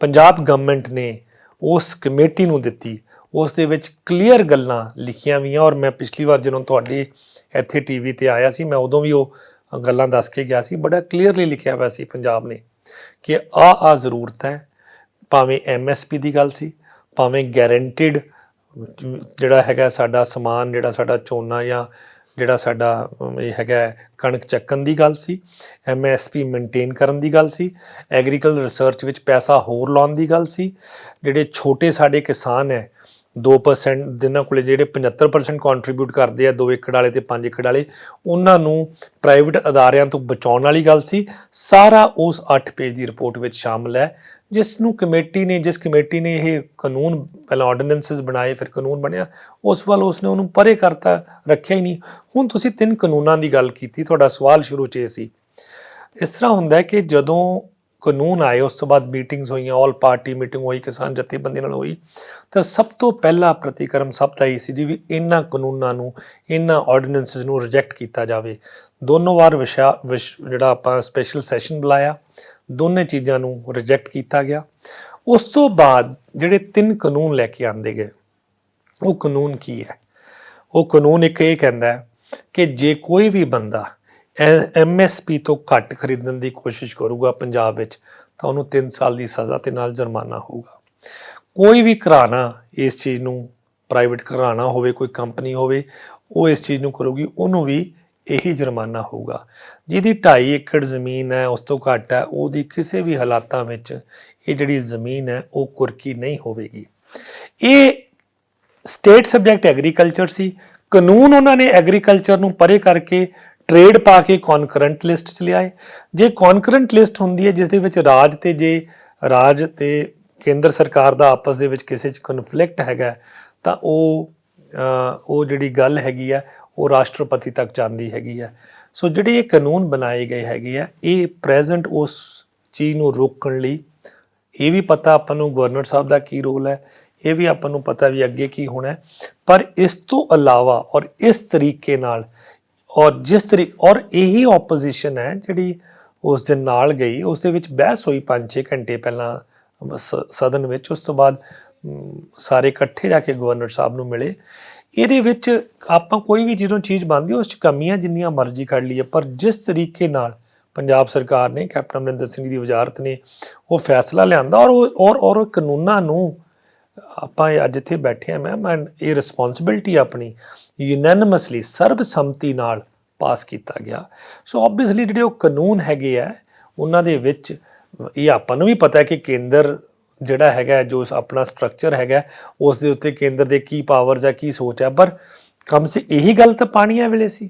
ਪੰਜਾਬ ਗਵਰਨਮੈਂਟ ਨੇ ਉਸ ਕਮੇਟੀ ਨੂੰ ਦਿੱਤੀ, ਉਸ ਦੇ ਵਿੱਚ ਕਲੀਅਰ ਗੱਲਾਂ ਲਿਖੀਆਂ ਹੋਈਆਂ। ਔਰ ਮੈਂ ਪਿਛਲੀ ਵਾਰ ਜਦੋਂ ਤੁਹਾਡੇ ਇੱਥੇ ਟੀਵੀ ਤੇ ਆਇਆ ਸੀ, ਮੈਂ ਉਦੋਂ ਵੀ ਉਹ ਗੱਲਾਂ ਦੱਸ ਕੇ ਗਿਆ ਸੀ। ਬੜਾ ਕਲੀਅਰਲੀ ਲਿਖਿਆ ਹੋਇਆ ਸੀ ਪੰਜਾਬ ਨੇ ਕਿ ਆਹ ਜ਼ਰੂਰਤ ਹੈ, ਭਾਵੇਂ MSP ਦੀ ਗੱਲ ਸੀ, ਭਾਵੇਂ ਗੈਰੰਟਿਡ ਜਿਹੜਾ ਹੈਗਾ ਸਾਡਾ ਸਮਾਨ, ਜਿਹੜਾ ਸਾਡਾ ਝੋਨਾ ਜਾਂ ਜਿਹੜਾ ਸਾਡਾ ਇਹ ਹੈਗਾ ਕਣਕ ਚੱਕਣ ਦੀ ਗੱਲ ਸੀ, MSP ਮੇਨਟੇਨ ਕਰਨ ਦੀ ਗੱਲ ਸੀ, ਐਗਰੀਕਲਚਰ ਰਿਸਰਚ ਵਿੱਚ ਪੈਸਾ ਹੋਰ ਲਾਉਣ ਦੀ ਗੱਲ ਸੀ, ਜਿਹੜੇ ਛੋਟੇ ਸਾਡੇ ਕਿਸਾਨ ਹੈ 2% ਜਿਨ੍ਹਾਂ ਕੋਲੇ ਜਿਹੜੇ 75% ਕੰਟਰੀਬਿਊਟ ਕਰਦੇ ਆ 2 ਏਕੜ ਵਾਲੇ ਤੇ 5 ਏਕੜ ਵਾਲੇ, ਉਹਨਾਂ ਨੂੰ ਪ੍ਰਾਈਵੇਟ ਅਦਾਰਿਆਂ ਤੋਂ ਬਚਾਉਣ ਵਾਲੀ ਗੱਲ ਸੀ। ਸਾਰਾ ਉਸ 8 ਪੇਜ ਦੀ ਰਿਪੋਰਟ ਵਿੱਚ ਸ਼ਾਮਲ ਹੈ, ਜਿਸ ਕਮੇਟੀ ਨੇ ਇਹ ਕਾਨੂੰਨ, ਪਹਿਲਾਂ ਆਰਡੀਨੈਂਸਸ ਬਣਾਏ ਫਿਰ ਕਾਨੂੰਨ ਬਣਿਆ, ਉਸ ਵੱਲ ਉਸਨੇ ਉਹਨੂੰ ਪਰੇ ਕਰਤਾ, ਰੱਖਿਆ ਹੀ ਨਹੀਂ। ਹੁਣ ਤੁਸੀਂ 3 ਕਾਨੂੰਨਾਂ ਦੀ ਗੱਲ ਕੀਤੀ, ਤੁਹਾਡਾ ਸਵਾਲ ਸ਼ੁਰੂ 'ਚ ਇਹ ਸੀ। ਇਸ ਤਰ੍ਹਾਂ ਹੁੰਦਾ ਕਿ ਜਦੋਂ ਕਾਨੂੰਨ ਆਏ ਉਸ ਤੋਂ ਬਾਅਦ ਮੀਟਿੰਗਸ ਹੋਈਆਂ, ਆਲ ਪਾਰਟੀ ਮੀਟਿੰਗ ਹੋਈ, ਕਿਸਾਨ ਜਥੇਬੰਦੀ ਨਾਲ ਹੋਈ, ਤਾਂ ਸਭ ਤੋਂ ਪਹਿਲਾ ਪ੍ਰਤੀਕਰਮ ਸਭ ਦਾ ਇਹ ਸੀ ਜੀ ਵੀ ਇਹਨਾਂ ਕਾਨੂੰਨਾਂ ਨੂੰ, ਇਹਨਾਂ ਆਰਡੀਨੈਂਸਸ ਨੂੰ ਰਿਜੈਕਟ ਕੀਤਾ ਜਾਵੇ। ਦੋਨੋਂ ਵਾਰ ਜਿਹੜਾ ਆਪਾਂ ਸਪੈਸ਼ਲ ਸੈਸ਼ਨ ਬੁਲਾਇਆ, ਦੋਨੇ ਚੀਜ਼ਾਂ ਨੂੰ ਰਿਜੈਕਟ ਕੀਤਾ ਗਿਆ। ਉਸ ਤੋਂ ਬਾਅਦ ਜਿਹੜੇ 3 ਕਾਨੂੰਨ ਲੈ ਕੇ ਆਂਦੇ ਗਏ, ਉਹ ਕਾਨੂੰਨ ਕੀ ਹੈ? ਉਹ ਕਾਨੂੰਨ ਇੱਕ ਇਹ ਕਹਿੰਦਾ ਹੈ ਕਿ ਜੇ ਕੋਈ ਵੀ ਬੰਦਾ MSP ਤੋਂ ਘੱਟ ਖਰੀਦਣ ਦੀ ਕੋਸ਼ਿਸ਼ ਕਰੂਗਾ ਪੰਜਾਬ ਵਿੱਚ, ਤਾਂ ਉਹਨੂੰ 3 ਸਾਲ ਦੀ ਸਜ਼ਾ ਤੇ ਨਾਲ ਜੁਰਮਾਨਾ ਹੋਊਗਾ। ਕੋਈ ਵੀ ਘਰਾਣਾ ਇਸ ਚੀਜ਼ ਨੂੰ, ਪ੍ਰਾਈਵੇਟ ਘਰਾਣਾ ਹੋਵੇ, ਕੋਈ ਕੰਪਨੀ ਹੋਵੇ, ਉਹ ਇਸ ਚੀਜ਼ ਨੂੰ ਕਰੂਗੀ, ਉਹਨੂੰ ਵੀ ਇਹੀ ਜੁਰਮਾਨਾ ਹੋਊਗਾ। ਜਿਹਦੀ 2.5 ਏਕੜ ਜ਼ਮੀਨ ਹੈ, ਉਸ ਤੋਂ ਘੱਟ ਹੈ, ਉਹਦੀ ਕਿਸੇ ਵੀ ਹਾਲਾਤਾਂ ਵਿੱਚ ਇਹ ਜਿਹੜੀ ਜ਼ਮੀਨ ਹੈ ਉਹ ਕੁਰਕੀ ਨਹੀਂ ਹੋਵੇਗੀ। ਇਹ ਸਟੇਟ ਸਬਜੈਕਟ ਐਗਰੀਕਲਚਰ ਸੀ। ਕਾਨੂੰਨ ਉਹਨਾਂ ਨੇ ਐਗਰੀਕਲਚਰ ਨੂੰ ਪਰੇ ਕਰਕੇ ਟ੍ਰੇਡ ਪਾ ਕੇ ਕੌਨਕਰੈਂਟ ਲਿਸਟ 'ਚ ਲਿਆਏ। ਜੇ ਕੌਨਕਰੈਂਟ ਲਿਸਟ ਹੁੰਦੀ ਹੈ ਜਿਸ ਦੇ ਵਿੱਚ ਰਾਜ ਤੇ ਕੇਂਦਰ ਸਰਕਾਰ ਦਾ ਆਪਸ ਦੇ ਵਿੱਚ ਕਿਸੇ 'ਚ ਕਨਫਲਿਕਟ ਹੈਗਾ, ਤਾਂ ਉਹ ਜਿਹੜੀ ਗੱਲ ਹੈਗੀ ਹੈ ਉਹ ਰਾਸ਼ਟਰਪਤੀ ਤੱਕ ਜਾਂਦੀ ਹੈਗੀ ਹੈ। ਸੋ ਜਿਹੜੇ ਇਹ ਕਾਨੂੰਨ ਬਣਾਏ ਗਏ ਹੈਗੇ ਆ, ਇਹ ਪ੍ਰੈਜ਼ੈਂਟ ਉਸ ਚੀਜ਼ ਨੂੰ ਰੋਕਣ ਲਈ, ਇਹ ਵੀ ਪਤਾ ਆਪਾਂ ਨੂੰ ਗਵਰਨਰ ਸਾਹਿਬ ਦਾ ਕੀ ਰੋਲ ਹੈ, ਇਹ ਵੀ ਆਪਾਂ ਨੂੰ ਪਤਾ ਵੀ ਅੱਗੇ ਕੀ ਹੋਣਾ, ਪਰ ਇਸ ਤੋਂ ਇਲਾਵਾ ਔਰ ਇਸ ਤਰੀਕੇ ਨਾਲ ਔਰ ਇਹੀ ਆਪੋਜੀਸ਼ਨ ਹੈ ਜਿਹੜੀ ਉਸ ਦੇ ਨਾਲ ਗਈ, ਉਸ ਦੇ ਵਿੱਚ ਬਹਿਸ ਹੋਈ 5-6 ਘੰਟੇ ਪਹਿਲਾਂ ਸਦਨ ਵਿੱਚ। ਉਸ ਤੋਂ ਬਾਅਦ ਸਾਰੇ ਇਕੱਠੇ ਜਾ ਕੇ ਗਵਰਨਰ ਸਾਹਿਬ ਨੂੰ ਮਿਲੇ। ਇਹਦੇ ਵਿੱਚ ਆਪਾਂ ਕੋਈ ਵੀ ਜਦੋਂ ਚੀਜ਼ ਬਣਦੀ ਉਸ 'ਚ ਕਮੀਆਂ ਜਿੰਨੀਆਂ ਮਰਜ਼ੀ ਕੱਢ ਲਈਏ, ਪਰ ਜਿਸ ਤਰੀਕੇ ਨਾਲ ਪੰਜਾਬ ਸਰਕਾਰ ਨੇ, ਕੈਪਟਨ ਅਮਰਿੰਦਰ ਸਿੰਘ ਦੀ ਵਜ਼ਾਰਤ ਨੇ ਉਹ ਫੈਸਲਾ ਲਿਆਂਦਾ, ਔਰ ਕਾਨੂੰਨਾਂ ਨੂੰ ਆਪਾਂ ਅੱਜ ਇੱਥੇ ਬੈਠੇ ਹਾਂ, ਮੈਂ ਇਹ ਰਿਸਪੌਂਸਿਬਿਲਟੀ ਆਪਣੀ ਯੂਨੈਨਿਮਸਲੀ ਸਰਬਸੰਮਤੀ ਨਾਲ ਪਾਸ ਕੀਤਾ ਗਿਆ। ਸੋ ਓਬਵੀਅਸਲੀ ਜਿਹੜੇ ਉਹ ਕਾਨੂੰਨ ਹੈਗੇ ਆ, ਉਹਨਾਂ ਦੇ ਵਿੱਚ ਇਹ ਆਪਾਂ ਨੂੰ ਵੀ ਪਤਾ ਹੈ ਕਿ ਕੇਂਦਰ ਜਿਹੜਾ ਹੈਗਾ, ਜੋ ਆਪਣਾ ਸਟਰਕਚਰ ਹੈਗਾ, ਉਸ ਦੇ ਉੱਤੇ ਕੇਂਦਰ ਦੇ ਕੀ ਪਾਵਰਸ ਹੈ, ਕੀ ਸੋਚ ਹੈ, ਪਰ ਕਮ ਸੇ ਇਹੀ ਗੱਲ ਤਾਂ ਪਾਣੀਆਂ ਵੇਲੇ ਸੀ,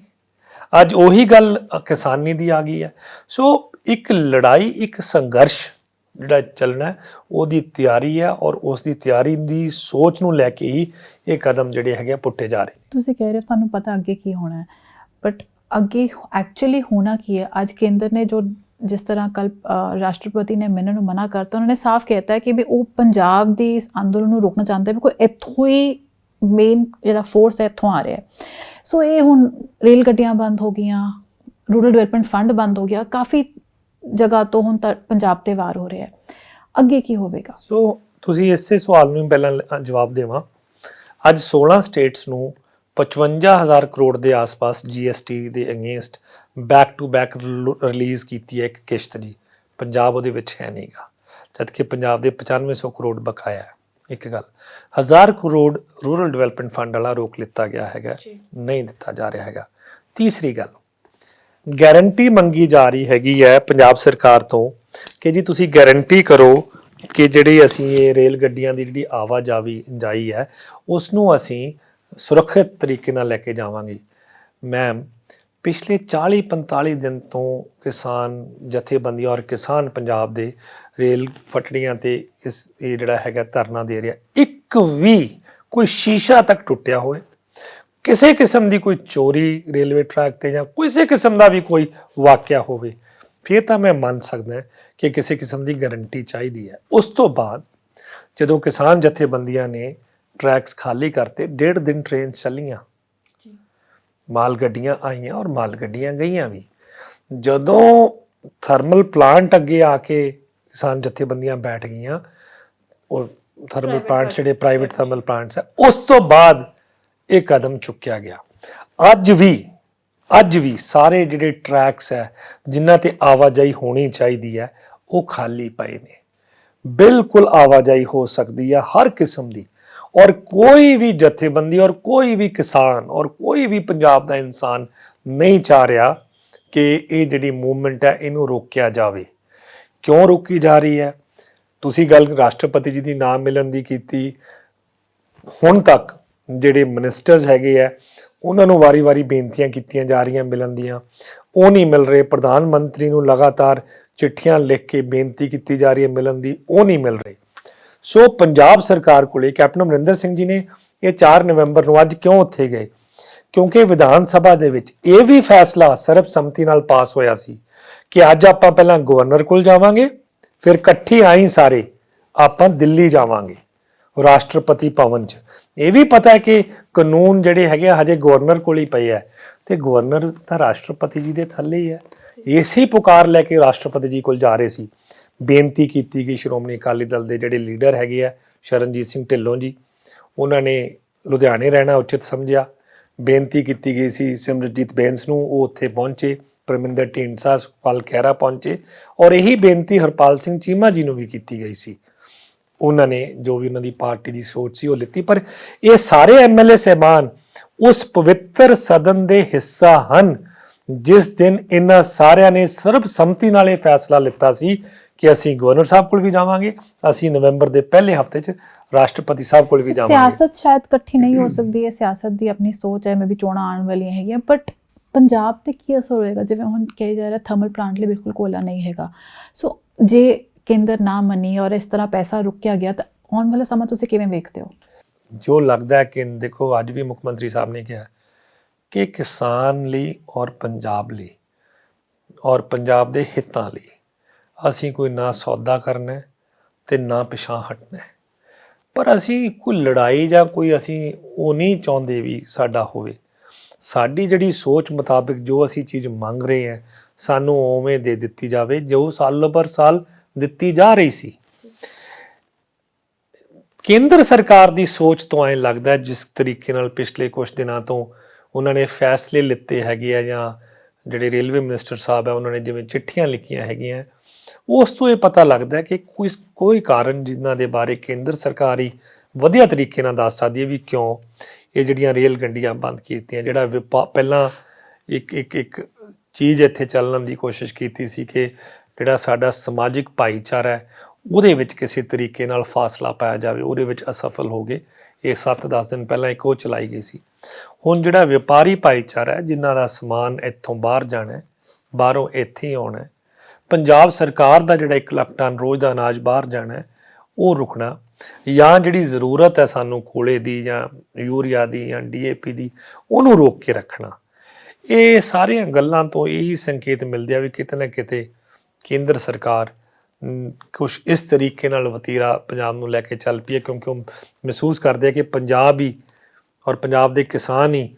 ਅੱਜ ਉਹੀ ਗੱਲ ਕਿਸਾਨੀ ਦੀ ਆ ਗਈ ਹੈ। ਸੋ ਇੱਕ ਲੜਾਈ, ਇੱਕ ਸੰਘਰਸ਼ ਜਿਹੜਾ ਚੱਲਣਾ, ਉਹਦੀ ਤਿਆਰੀ ਹੈ, ਔਰ ਉਸ ਦੀ ਤਿਆਰੀ ਦੀ ਸੋਚ ਨੂੰ ਲੈ ਕੇ ਹੀ ਇਹ ਕਦਮ ਜਿਹੜੇ ਹੈਗੇ ਪੁੱਟੇ ਜਾ ਰਹੇ। ਤੁਸੀਂ ਕਹਿ ਰਹੇ ਹੋ ਤੁਹਾਨੂੰ ਪਤਾ ਅੱਗੇ ਕੀ ਹੋਣਾ ਹੈ, ਬਟ ਅੱਗੇ ਐਕਚੁਅਲੀ ਹੋਣਾ ਕੀ ਹੈ? ਅੱਜ ਕੇਂਦਰ ਨੇ ਜੋ, ਜਿਸ ਤਰ੍ਹਾਂ ਕੱਲ ਰਾਸ਼ਟਰਪਤੀ ਨੇ ਮੈਨੂੰ ਨੂੰ ਮਨਾ ਕਰਤਾ, ਉਹਨਾਂ ਨੇ ਸਾਫ਼ ਕਹਿਤਾ ਹੈ ਕਿ ਵੀ ਉਹ ਪੰਜਾਬ ਦੀ ਇਸ ਅੰਦੋਲਨ ਨੂੰ ਰੋਕਣਾ ਚਾਹੁੰਦੇ ਵੀ ਕੋਈ ਇੱਥੋਂ ਹੀ ਮੇਨ ਜਿਹੜਾ ਫੋਰਸ ਹੈ ਇੱਥੋਂ ਆ ਰਿਹਾ। ਸੋ ਇਹ ਹੁਣ ਰੇਲ ਗੱਡੀਆਂ ਬੰਦ ਹੋ ਗਈਆਂ, ਰੂਰਲ ਡਿਵੈਲਪਮੈਂਟ ਫੰਡ ਬੰਦ ਹੋ ਗਿਆ, ਕਾਫੀ ਜਗ੍ਹਾ ਤੋਂ ਹੁਣ ਤਾਂ ਪੰਜਾਬ ਤੇ ਵਾਰ ਹੋ ਰਿਹਾ, ਅੱਗੇ ਕੀ ਹੋਵੇਗਾ? ਸੋ ਤੁਸੀਂ ਇਸੇ ਸਵਾਲ ਨੂੰ ਪਹਿਲਾਂ ਜਵਾਬ ਦੇਵਾਂ। ਅੱਜ 16 ਸਟੇਟਸ ਨੂੰ 55,000 ਕਰੋੜ ਦੇ ਆਸ-ਪਾਸ GST ਦੇ against back to back release ਕੀਤੀ ਹੈ ਇੱਕ ਕਿਸ਼ਤ ਜੀ। ਪੰਜਾਬ ਉਹਦੇ ਵਿੱਚ ਹੈ ਨਹੀਂਗਾ, ਜਦ ਕਿ ਪੰਜਾਬ ਦੇ 9500 ਕਰੋੜ ਬਕਾਇਆ ਹੈ। ਇੱਕ ਗੱਲ, 1000 ਕਰੋੜ ਰੂਰਲ ਡਿਵੈਲਪਮੈਂਟ ਫੰਡ ਵਾਲਾ ਰੋਕ ਲਿੱਤਾ ਗਿਆ ਹੈਗਾ, ਨਹੀਂ ਦਿੱਤਾ ਜਾ ਰਿਹਾ ਹੈਗਾ। ਤੀਸਰੀ ਗੱਲ, ਗਾਰੰਟੀ ਮੰਗੀ ਜਾ ਰਹੀ ਹੈਗੀ ਹੈ ਪੰਜਾਬ ਸਰਕਾਰ ਤੋਂ ਕਿ ਜੀ ਤੁਸੀਂ ਗਾਰੰਟੀ ਕਰੋ ਕਿ ਜਿਹੜੀ ਅਸੀਂ ਇਹ ਰੇਲ ਗੱਡੀਆਂ ਦੀ ਜਿਹੜੀ ਆਵਾਜਾਈ ਹੈ ਉਸ ਨੂੰ ਅਸੀਂ ਸੁਰੱਖਿਅਤ ਤਰੀਕੇ ਨਾਲ ਲੈ ਕੇ ਜਾਵਾਂਗੇ। ਮੈਮ, ਪਿਛਲੇ 40-45 ਦਿਨ ਤੋਂ ਕਿਸਾਨ ਜਥੇਬੰਦੀਆਂ ਔਰ ਕਿਸਾਨ ਪੰਜਾਬ ਦੇ ਰੇਲ ਪਟੜੀਆਂ ਤੇ ਇਹ ਜਿਹੜਾ ਹੈਗਾ ਧਰਨਾ ਦੇ ਰਿਹਾ, ਇੱਕ ਇੱਕ ਵੀ ਕੋਈ ਸ਼ੀਸ਼ਾ ਤੱਕ ਟੁੱਟਿਆ ਹੋਵੇ, ਕਿਸੇ ਕਿਸਮ ਦੀ ਕੋਈ ਚੋਰੀ ਰੇਲਵੇ ਟਰੈਕ ਤੇ ਜਾਂ ਕਿਸੇ ਕਿਸਮ ਦਾ ਵੀ ਕੋਈ ਵਾਕਿਆ ਹੋਵੇ, ਫਿਰ ਤਾਂ ਮੈਂ ਮੰਨ ਸਕਦਾ ਕਿ ਕਿਸੇ ਕਿਸਮ ਦੀ ਗਾਰੰਟੀ ਚਾਹੀਦੀ ਹੈ। ਉਸ ਤੋਂ ਬਾਅਦ ਜਦੋਂ ਕਿਸਾਨ ਜਥੇਬੰਦੀਆਂ ਨੇ ਟਰੈਕਸ ਖਾਲੀ ਕਰਤੇ, 1.5 ਦਿਨ ਟ੍ਰੇਨ ਚੱਲੀਆਂ, ਮਾਲ ਗੱਡੀਆਂ ਆਈਆਂ ਔਰ ਮਾਲ ਗੱਡੀਆਂ ਗਈਆਂ ਵੀ। ਜਦੋਂ ਥਰਮਲ ਪਲਾਂਟ ਅੱਗੇ ਆ ਕੇ ਕਿਸਾਨ ਜਥੇਬੰਦੀਆਂ ਬੈਠ ਗਈਆਂ, ਉਹ ਥਰਮਲ ਪਲਾਂਟ ਜਿਹੜੇ ਪ੍ਰਾਈਵੇਟ ਥਰਮਲ ਪਲਾਂਟਸ ਹੈ, ਉਸ ਤੋਂ ਬਾਅਦ ਇਹ ਕਦਮ ਚੁੱਕਿਆ ਗਿਆ। ਅੱਜ ਵੀ ਸਾਰੇ ਜਿਹੜੇ ਟਰੈਕਸ ਹੈ ਜਿਨ੍ਹਾਂ ਤੇ ਆਵਾਜਾਈ ਹੋਣੀ ਚਾਹੀਦੀ ਹੈ ਉਹ ਖਾਲੀ ਪਏ ਨੇ। ਬਿਲਕੁਲ ਆਵਾਜਾਈ ਹੋ ਸਕਦੀ ਹੈ ਹਰ ਕਿਸਮ ਦੀ, ਔਰ ਕੋਈ ਵੀ ਜਥੇਬੰਦੀ ਔਰ ਕੋਈ ਵੀ ਕਿਸਾਨ ਔਰ ਕੋਈ ਵੀ ਪੰਜਾਬ ਦਾ ਇਨਸਾਨ ਨਹੀਂ ਚਾਹ ਰਿਹਾ ਕਿ ਇਹ ਜਿਹੜੀ ਮੂਵਮੈਂਟ ਹੈ ਇਹਨੂੰ ਰੋਕਿਆ ਜਾਵੇ। ਕਿਉਂ ਰੋਕੀ ਜਾ ਰਹੀ ਹੈ? ਤੁਸੀਂ ਗੱਲ ਰਾਸ਼ਟਰਪਤੀ ਜੀ ਦੀ ਨਾਮ ਮਿਲਣ ਦੀ ਕੀਤੀ, ਹੁਣ ਤੱਕ ਜਿਹੜੇ ਮਿਨਿਸਟਰਸ ਹੈਗੇ ਆ ਉਹਨਾਂ ਨੂੰ ਵਾਰੀ-ਵਾਰੀ ਬੇਨਤੀਆਂ ਕੀਤੀਆਂ ਜਾ ਰਹੀਆਂ ਮਿਲਣ ਦੀਆਂ, ਉਹ ਨਹੀਂ ਮਿਲ ਰਹੇ। ਪ੍ਰਧਾਨ ਮੰਤਰੀ ਨੂੰ ਲਗਾਤਾਰ ਚਿੱਠੀਆਂ ਲਿਖ ਕੇ ਬੇਨਤੀ ਕੀਤੀ ਜਾ ਰਹੀ ਹੈ ਮਿਲਣ ਦੀ, ਉਹ ਨਹੀਂ ਮਿਲ ਰਹੇ। ਸੋ ਪੰਜਾਬ ਸਰਕਾਰ ਕੋਲੇ ਕੈਪਟਨ ਅਮਰਿੰਦਰ ਸਿੰਘ ਜੀ ਨੇ ਇਹ 4 ਨਵੰਬਰ ਨੂੰ ਅੱਜ ਕਿਉਂ ਉੱਥੇ ਗਏ? ਕਿਉਂਕਿ ਵਿਧਾਨ ਸਭਾ ਦੇ ਵਿੱਚ ਇਹ ਵੀ ਫੈਸਲਾ ਸਰਬਸੰਮਤੀ ਨਾਲ ਪਾਸ ਹੋਇਆ ਸੀ ਕਿ ਅੱਜ ਆਪਾਂ ਪਹਿਲਾਂ ਗਵਰਨਰ ਕੋਲ ਜਾਵਾਂਗੇ, ਫਿਰ ਇਕੱਠੇ ਆਈ ਸਾਰੇ ਆਪਾਂ ਦਿੱਲੀ ਜਾਵਾਂਗੇ ਰਾਸ਼ਟਰਪਤੀ ਭਵਨ 'ਚ। ਇਹ ਵੀ ਪਤਾ ਹੈ ਕਿ ਕਾਨੂੰਨ ਜਿਹੜੇ ਹੈਗੇ ਹਜੇ ਗਵਰਨਰ ਕੋਲ ਹੀ ਪਏ ਹੈ, ਤੇ ਗਵਰਨਰ ਤਾਂ ਰਾਸ਼ਟਰਪਤੀ ਜੀ ਦੇ ਥੱਲੇ ਹੀ ਹੈ। ਇਸੇ ਪੁਕਾਰ ਲੈ ਕੇ ਰਾਸ਼ਟਰਪਤੀ ਜੀ ਕੋਲ ਜਾ ਰਹੇ ਸੀ। ਬੇਨਤੀ ਕੀਤੀ ਗਈ ਸ਼੍ਰੋਮਣੀ ਅਕਾਲੀ ਦਲ ਦੇ ਜਿਹੜੇ ਲੀਡਰ ਹੈਗੇ ਆ ਸ਼ਰਨਜੀਤ ਸਿੰਘ ਢਿੱਲੋਂ ਜੀ, ਉਹਨਾਂ ਨੇ ਲੁਧਿਆਣੇ ਰਹਿਣਾ ਉਚਿਤ ਸਮਝਿਆ। ਬੇਨਤੀ ਕੀਤੀ ਗਈ ਸੀ ਸਿਮਰਜੀਤ ਬੈਂਸ ਨੂੰ, ਉਹ ਉੱਥੇ ਪਹੁੰਚੇ। ਪਰਮਿੰਦਰ ਢੀਂਡਸਾ, ਸੁਖਪਾਲ ਖਹਿਰਾ ਪਹੁੰਚੇ, ਔਰ ਇਹੀ ਬੇਨਤੀ ਹਰਪਾਲ ਸਿੰਘ ਚੀਮਾ ਜੀ ਨੂੰ ਵੀ ਕੀਤੀ ਗਈ ਸੀ। ਉਹਨਾਂ ਨੇ ਜੋ ਵੀ ਉਹਨਾਂ ਦੀ ਪਾਰਟੀ ਦੀ ਸੋਚ ਸੀ ਉਹ ਲਿੱਤੀ। ਪਰ ਇਹ ਸਾਰੇ ਐਮਐਲਏ ਸਾਹਿਬਾਨ ਉਸ ਪਵਿੱਤਰ ਸਦਨ ਦੇ ਹਿੱਸਾ ਹਨ ਜਿਸ ਦਿਨ ਇਹਨਾਂ ਸਾਰਿਆਂ ਨੇ ਸਰਬਸੰਮਤੀ ਨਾਲ ਇਹ ਫੈਸਲਾ ਲਿੱਤਾ ਸੀ ਕਿ ਅਸੀਂ ਗਵਰਨਰ ਸਾਹਿਬ ਕੋਲ ਵੀ ਜਾਵਾਂਗੇ, ਅਸੀਂ ਨਵੰਬਰ ਦੇ ਪਹਿਲੇ ਹਫਤੇ 'ਚ ਰਾਸ਼ਟਰਪਤੀ ਸਾਹਿਬ ਕੋਲ ਵੀ ਜਾਵਾਂਗੇ। ਸਿਆਸਤ ਸ਼ਾਇਦ ਇਕੱਠੀ ਨਹੀਂ ਹੋ ਸਕਦੀ ਹੈ, ਸਿਆਸਤ ਦੀ ਆਪਣੀ ਸੋਚ ਹੈ, ਮੈਂ ਵੀ ਚੋਣਾਂ ਆਉਣ ਵਾਲੀਆਂ ਹੈਗੀਆਂ, ਬਟ ਪੰਜਾਬ ਤੇ ਕੀ ਅਸਰ ਹੋਏਗਾ? ਜਿਵੇਂ ਹੁਣ ਕਿਹਾ ਜਾ ਰਿਹਾ ਥਰਮਲ ਪਲਾਂਟ ਲਈ ਬਿਲਕੁਲ ਕੋਲਾ ਨਹੀਂ ਹੈਗਾ, ਸੋ ਜੇ ਕੇਂਦਰ ਨਾ ਮੰਨੀ ਔਰ ਇਸ ਤਰ੍ਹਾਂ ਪੈਸਾ ਰੁਕਿਆ ਗਿਆ ਤਾਂ ਆਉਣ ਵਾਲਾ ਸਮਾਂ ਤੁਸੀਂ ਕਿਵੇਂ ਵੇਖਦੇ ਹੋ? ਜੋ ਲੱਗਦਾ ਹੈ ਕਿ ਦੇਖੋ ਅੱਜ ਵੀ ਮੁੱਖ ਮੰਤਰੀ ਸਾਹਿਬ ਨੇ ਕਿਹਾ ਕਿ ਕਿਸਾਨ ਲਈ ਔਰ ਪੰਜਾਬ ਦੇ ਹਿੱਤਾਂ ਲਈ ਅਸੀਂ ਕੋਈ ਨਾ ਸੌਦਾ ਕਰਨਾ ਹੈ ਤੇ ਨਾ ਪਿਛਾਂਹ ਹਟਣਾ ਹੈ। ਪਰ ਅਸੀਂ ਕੋਈ ਲੜਾਈ ਜਾਂ ਕੋਈ ਅਸੀਂ ਉਹ ਨਹੀਂ ਚਾਹੁੰਦੇ ਵੀ ਸਾਡਾ ਹੋਵੇ। ਸਾਡੀ ਜਿਹੜੀ ਸੋਚ ਮੁਤਾਬਿਕ ਜੋ ਅਸੀਂ ਚੀਜ਼ ਮੰਗ ਰਹੇ ਹਾਂ ਸਾਨੂੰ ਉਵੇਂ ਦੇ ਦਿੱਤੀ ਜਾਵੇ ਜੋ ਸਾਲ ਬਰ ਸਾਲ ਦਿੱਤੀ ਜਾ ਰਹੀ ਸੀ। ਕੇਂਦਰ ਸਰਕਾਰ ਦੀ ਸੋਚ ਤੋਂ ਐਂ ਲੱਗਦਾ ਜਿਸ ਤਰੀਕੇ ਨਾਲ ਪਿਛਲੇ ਕੁਝ ਦਿਨਾਂ ਤੋਂ ਉਹਨਾਂ ਨੇ ਫੈਸਲੇ ਲਿੱਤੇ ਹੈਗੇ ਆ, ਜਾਂ ਜਿਹੜੇ ਰੇਲਵੇ ਮਿਨਿਸਟਰ ਸਾਹਿਬ ਹੈ ਉਹਨਾਂ ਨੇ ਜਿਵੇਂ ਚਿੱਠੀਆਂ ਲਿਖੀਆਂ ਹੈਗੀਆਂ, ਉਸ ਤੋਂ ਇਹ ਪਤਾ ਲੱਗਦਾ ਕਿ ਕੋਈ ਕਾਰਨ ਜਿਨ੍ਹਾਂ ਦੇ ਬਾਰੇ ਕੇਂਦਰ ਸਰਕਾਰ ਹੀ ਵਧੀਆ ਤਰੀਕੇ ਨਾਲ ਦੱਸ ਸਕਦੀ ਹੈ ਵੀ ਕਿਉਂ ਇਹ ਜਿਹੜੀਆਂ ਰੇਲ ਗੱਡੀਆਂ ਬੰਦ ਕੀਤੀਆਂ। ਜਿਹੜਾ ਪਹਿਲਾਂ ਇੱਕ ਚੀਜ਼ ਇੱਥੇ ਚੱਲਣ ਦੀ ਕੋਸ਼ਿਸ਼ ਕੀਤੀ ਸੀ ਕਿ ਜਿਹੜਾ ਸਾਡਾ ਸਮਾਜਿਕ ਭਾਈਚਾਰਾ ਹੈ ਉਹਦੇ ਵਿੱਚ ਕਿਸੇ ਤਰੀਕੇ ਨਾਲ ਫਾਸਲਾ ਪਾਇਆ ਜਾਵੇ, ਉਹਦੇ ਵਿੱਚ ਅਸਫਲ ਹੋ ਗਏ। ਇਹ 7-10 ਦਿਨ ਪਹਿਲਾਂ ਇੱਕ ਉਹ ਚਲਾਈ ਗਈ ਸੀ। ਹੁਣ ਜਿਹੜਾ ਵਪਾਰੀ ਭਾਈਚਾਰਾ ਹੈ ਜਿਨ੍ਹਾਂ ਦਾ ਸਮਾਨ ਇੱਥੋਂ ਬਾਹਰ ਜਾਣਾ, ਬਾਹਰੋਂ ਇੱਥੇ ਹੀ ਆਉਣਾ, ਪੰਜਾਬ ਸਰਕਾਰ ਦਾ ਜਿਹੜਾ 1 ਲੱਖ ਟਨ ਰੋਜ਼ ਦਾ ਅਨਾਜ ਬਾਹਰ ਜਾਣਾ ਉਹ ਰੁਕਣਾ, ਜਾਂ ਜਿਹੜੀ ਜ਼ਰੂਰਤ ਹੈ ਸਾਨੂੰ ਕੋਲੇ ਦੀ ਜਾਂ ਯੂਰੀਆ ਦੀ ਜਾਂ DAP ਦੀ ਉਹਨੂੰ ਰੋਕ ਕੇ ਰੱਖਣਾ, ਇਹ ਸਾਰੀਆਂ ਗੱਲਾਂ ਤੋਂ ਇਹੀ ਸੰਕੇਤ ਮਿਲਦੇ ਆ ਵੀ ਕਿਤੇ ਨਾ ਕਿਤੇ ਕੇਂਦਰ ਸਰਕਾਰ ਕੁਛ ਇਸ ਤਰੀਕੇ ਨਾਲ ਵਤੀਰਾ ਪੰਜਾਬ ਨੂੰ ਲੈ ਕੇ ਚੱਲ ਪਈ ਹੈ, ਕਿਉਂਕਿ ਉਹ ਮਹਿਸੂਸ ਕਰਦੇ ਆ ਕਿ ਪੰਜਾਬ ਹੀ ਔਰ ਪੰਜਾਬ ਦੇ ਕਿਸਾਨ ਹੀ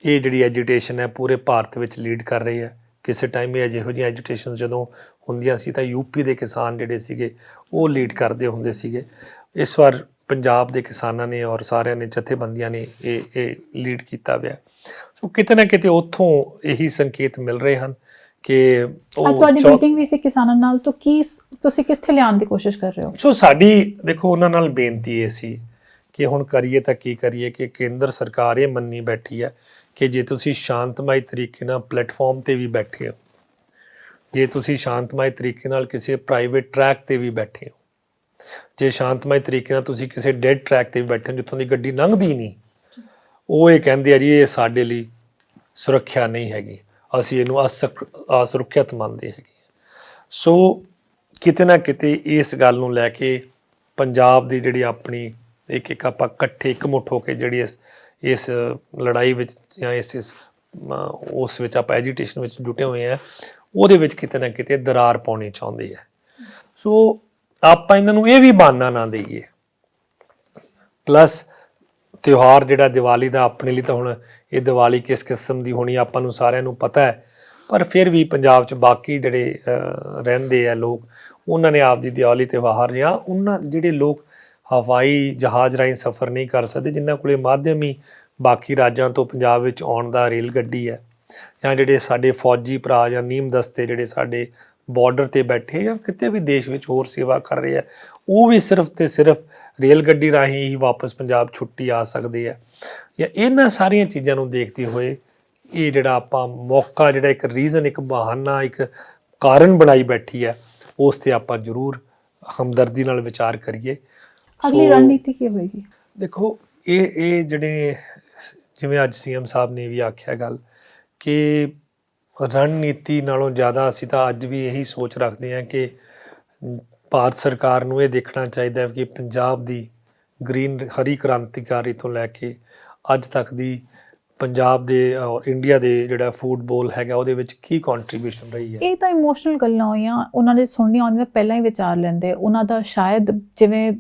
ਇਹ ਜਿਹੜੀ ਐਜੀਟੇਸ਼ਨ ਹੈ ਪੂਰੇ ਭਾਰਤ ਵਿੱਚ ਲੀਡ ਕਰ ਰਹੀ ਹੈ। ਕਿਸੇ ਟਾਈਮ ਇਹ ਜਿਹੋ ਜਿਹੀਆਂ ਐਜੀਟੇਸ਼ਨ ਜਦੋਂ ਹੁੰਦੀਆਂ ਸੀ ਤਾਂ ਯੂਪੀ ਦੇ ਕਿਸਾਨ ਜਿਹੜੇ ਸੀਗੇ ਉਹ ਲੀਡ ਕਰਦੇ ਹੁੰਦੇ ਸੀਗੇ। ਇਸ ਵਾਰ ਪੰਜਾਬ ਦੇ ਕਿਸਾਨਾਂ ਨੇ ਔਰ ਸਾਰਿਆਂ ਨੇ ਜਥੇਬੰਦੀਆਂ ਨੇ ਇਹ ਲੀਡ ਕੀਤਾ ਪਿਆ। ਸੋ ਕਿਤੇ ਨਾ ਕਿਤੇ ਉੱਥੋਂ ਇਹੀ ਸੰਕੇਤ ਮਿਲ ਰਹੇ ਹਨ ਕਿ ਤੁਹਾਡੀ ਮੀਟਿੰਗ ਵੀ ਸੀ ਕਿਸਾਨਾਂ ਨਾਲ, ਤਾਂ ਕੀ ਤੁਸੀਂ ਕਿੱਥੇ ਲਿਆਉਣ ਦੀ ਕੋਸ਼ਿਸ਼ ਕਰ ਰਹੇ ਹੋ? ਸੋ ਸਾਡੀ ਦੇਖੋ ਉਹਨਾਂ ਨਾਲ ਬੇਨਤੀ ਇਹ ਸੀ ਕਿ ਹੁਣ ਕਰੀਏ ਤਾਂ ਕੀ ਕਰੀਏ ਕਿ ਕੇਂਦਰ ਸਰਕਾਰ ਇਹ ਮੰਨੀ ਬੈਠੀ ਹੈ ਕਿ ਜੇ ਤੁਸੀਂ ਸ਼ਾਂਤਮਈ ਤਰੀਕੇ ਨਾਲ ਪਲੇਟਫਾਰਮ ਤੇ ਵੀ ਬੈਠੇ ਹੋ, ਜੇ ਤੁਸੀਂ ਸ਼ਾਂਤਮਈ ਤਰੀਕੇ ਨਾਲ ਕਿਸੇ ਪ੍ਰਾਈਵੇਟ ਟਰੈਕ ਤੇ ਵੀ ਬੈਠੇ ਹੋ, ਜੇ ਸ਼ਾਂਤਮਈ ਤਰੀਕੇ ਨਾਲ ਤੁਸੀਂ ਕਿਸੇ ਡੈਡ ਟਰੈਕ ਤੇ ਵੀ ਬੈਠੇ ਹੋ ਜਿੱਥੋਂ ਦੀ ਗੱਡੀ ਲੰਘਦੀ ਨਹੀਂ, ਉਹ ਇਹ ਕਹਿੰਦੇ ਆ ਜੀ ਇਹ ਸਾਡੇ ਲਈ ਸੁਰੱਖਿਆ ਨਹੀਂ ਹੈਗੀ, ਅਸੀਂ ਇਹਨੂੰ ਅਸੁਰੱਖਿਅਤ ਮੰਨਦੇ ਹੈਗੇ। ਸੋ ਕਿਤੇ ਨਾ ਕਿਤੇ ਇਸ ਗੱਲ ਨੂੰ ਲੈ ਕੇ ਪੰਜਾਬ ਦੀ ਜਿਹੜੀ ਆਪਣੀ ਇੱਕ ਆਪਾਂ ਇਕੱਠੇ ਇਕਮੁੱਠ ਹੋ ਕੇ ਜਿਹੜੀ ਇਸ ਲੜਾਈ ਵਿੱਚ ਜਾਂ ਉਸ ਵਿੱਚ ਆਪਾਂ ਐਜੀਟੇਸ਼ਨ ਵਿੱਚ ਜੁਟੇ ਹੋਏ ਹਾਂ, ਉਹਦੇ ਵਿੱਚ ਕਿਤੇ ਨਾ ਕਿਤੇ ਦਰਾਰ ਪਾਉਣੀ ਚਾਹੁੰਦੀ ਹੈ। ਸੋ ਆਪਾਂ ਇਹਨਾਂ ਨੂੰ ਇਹ ਵੀ ਬਹਾਨਾ ਨਾ ਦੇਈਏ। ਪਲੱਸ ਤਿਉਹਾਰ ਜਿਹੜਾ ਦੀਵਾਲੀ ਦਾ, ਆਪਣੇ ਲਈ ਤਾਂ ਹੁਣ ਇਹ ਦੀਵਾਲੀ ਕਿਸ ਕਿਸਮ ਦੀ ਹੋਣੀ ਆਪਾਂ ਨੂੰ ਸਾਰਿਆਂ ਨੂੰ ਪਤਾ ਹੈ, ਪਰ ਫਿਰ ਵੀ ਪੰਜਾਬ 'ਚ ਬਾਕੀ ਜਿਹੜੇ ਰਹਿੰਦੇ ਆ ਲੋਕ, ਉਹਨਾਂ ਨੇ ਆਪਦੀ ਦੀਵਾਲੀ ਤਿਉਹਾਰ ਜਾਂ ਉਹਨਾਂ ਜਿਹੜੇ ਲੋਕ ਹਵਾਈ ਜਹਾਜ਼ ਰਾਹੀਂ ਸਫ਼ਰ ਨਹੀਂ ਕਰ ਸਕਦੇ, ਜਿਨ੍ਹਾਂ ਕੋਲੇ ਮਾਧਿਅਮ ਹੀ ਬਾਕੀ ਰਾਜਾਂ ਤੋਂ ਪੰਜਾਬ ਵਿੱਚ ਆਉਣ ਦਾ ਰੇਲ ਗੱਡੀ ਹੈ, ਜਾਂ ਜਿਹੜੇ ਸਾਡੇ ਫੌਜੀ ਭਰਾ ਜਾਂ ਨੀਮ ਦਸਤੇ ਜਿਹੜੇ ਸਾਡੇ ਬਾਰਡਰ 'ਤੇ ਬੈਠੇ ਜਾਂ ਕਿਤੇ ਵੀ ਦੇਸ਼ ਵਿੱਚ ਹੋਰ ਸੇਵਾ ਕਰ ਰਹੇ ਆ, ਉਹ ਵੀ ਸਿਰਫ ਤੇ ਸਿਰਫ ਰੇਲ ਗੱਡੀ ਰਾਹੀਂ ਹੀ ਵਾਪਸ ਪੰਜਾਬ ਛੁੱਟੀ ਆ ਸਕਦੇ ਆ। ਜਾਂ ਇਹਨਾਂ ਸਾਰੀਆਂ ਚੀਜ਼ਾਂ ਨੂੰ ਦੇਖਦੇ ਹੋਏ ਇਹ ਜਿਹੜਾ ਆਪਾਂ ਮੌਕਾ, ਜਿਹੜਾ ਇੱਕ ਰੀਜ਼ਨ, ਇੱਕ ਬਹਾਨਾ, ਇੱਕ ਕਾਰਨ ਬਣਾਈ ਬੈਠੀ ਹੈ, ਉਸ 'ਤੇ ਆਪਾਂ ਜ਼ਰੂਰ ਹਮਦਰਦੀ ਨਾਲ ਵਿਚਾਰ ਕਰੀਏ। ਅਗਲੀ ਰਣਨੀਤੀ ਕੀ ਹੋਏਗੀ? ਦੇਖੋ ਇਹ ਜਿਹੜੇ ਜਿਵੇਂ ਅੱਜ ਸੀਐਮ ਸਾਹਿਬ ਨੇ ਵੀ ਆਖਿਆ ਗੱਲ ਕਿ ਰਣਨੀਤੀ ਨਾਲੋਂ ਜ਼ਿਆਦਾ ਅਸੀਂ ਤਾਂ ਅੱਜ ਵੀ ਇਹੀ ਸੋਚ ਰੱਖਦੇ ਹਾਂ ਕਿ ਭਾਰਤ ਸਰਕਾਰ ਨੂੰ ਇਹ ਦੇਖਣਾ ਚਾਹੀਦਾ ਹੈ ਕਿ ਪੰਜਾਬ ਦੀ ਹਰੀ ਕ੍ਰਾਂਤੀਕਾਰੀ ਤੋਂ ਲੈ ਕੇ ਅੱਜ ਤੱਕ ਦੀ ਪੰਜਾਬ ਦੇ ਔਰ ਇੰਡੀਆ ਦੇ ਜਿਹੜਾ ਫੂਡ ਬੋਲ ਹੈਗਾ ਉਹਦੇ ਵਿੱਚ ਕੀ ਕੰਟਰੀਬਿਊਸ਼ਨ ਰਹੀ ਹੈ। ਇਹ ਤਾਂ ਇਮੋਸ਼ਨਲ ਗੱਲਾਂ ਹੋਈਆਂ, ਉਹਨਾਂ ਦੇ ਸੁਣਨੀਆਂ ਆਉਂਦੀਆਂ ਪਹਿਲਾਂ ਹੀ ਵਿਚਾਰ ਲੈਂਦੇ। ਉਹਨਾਂ ਦਾ ਸ਼ਾਇਦ ਜਿਵੇਂ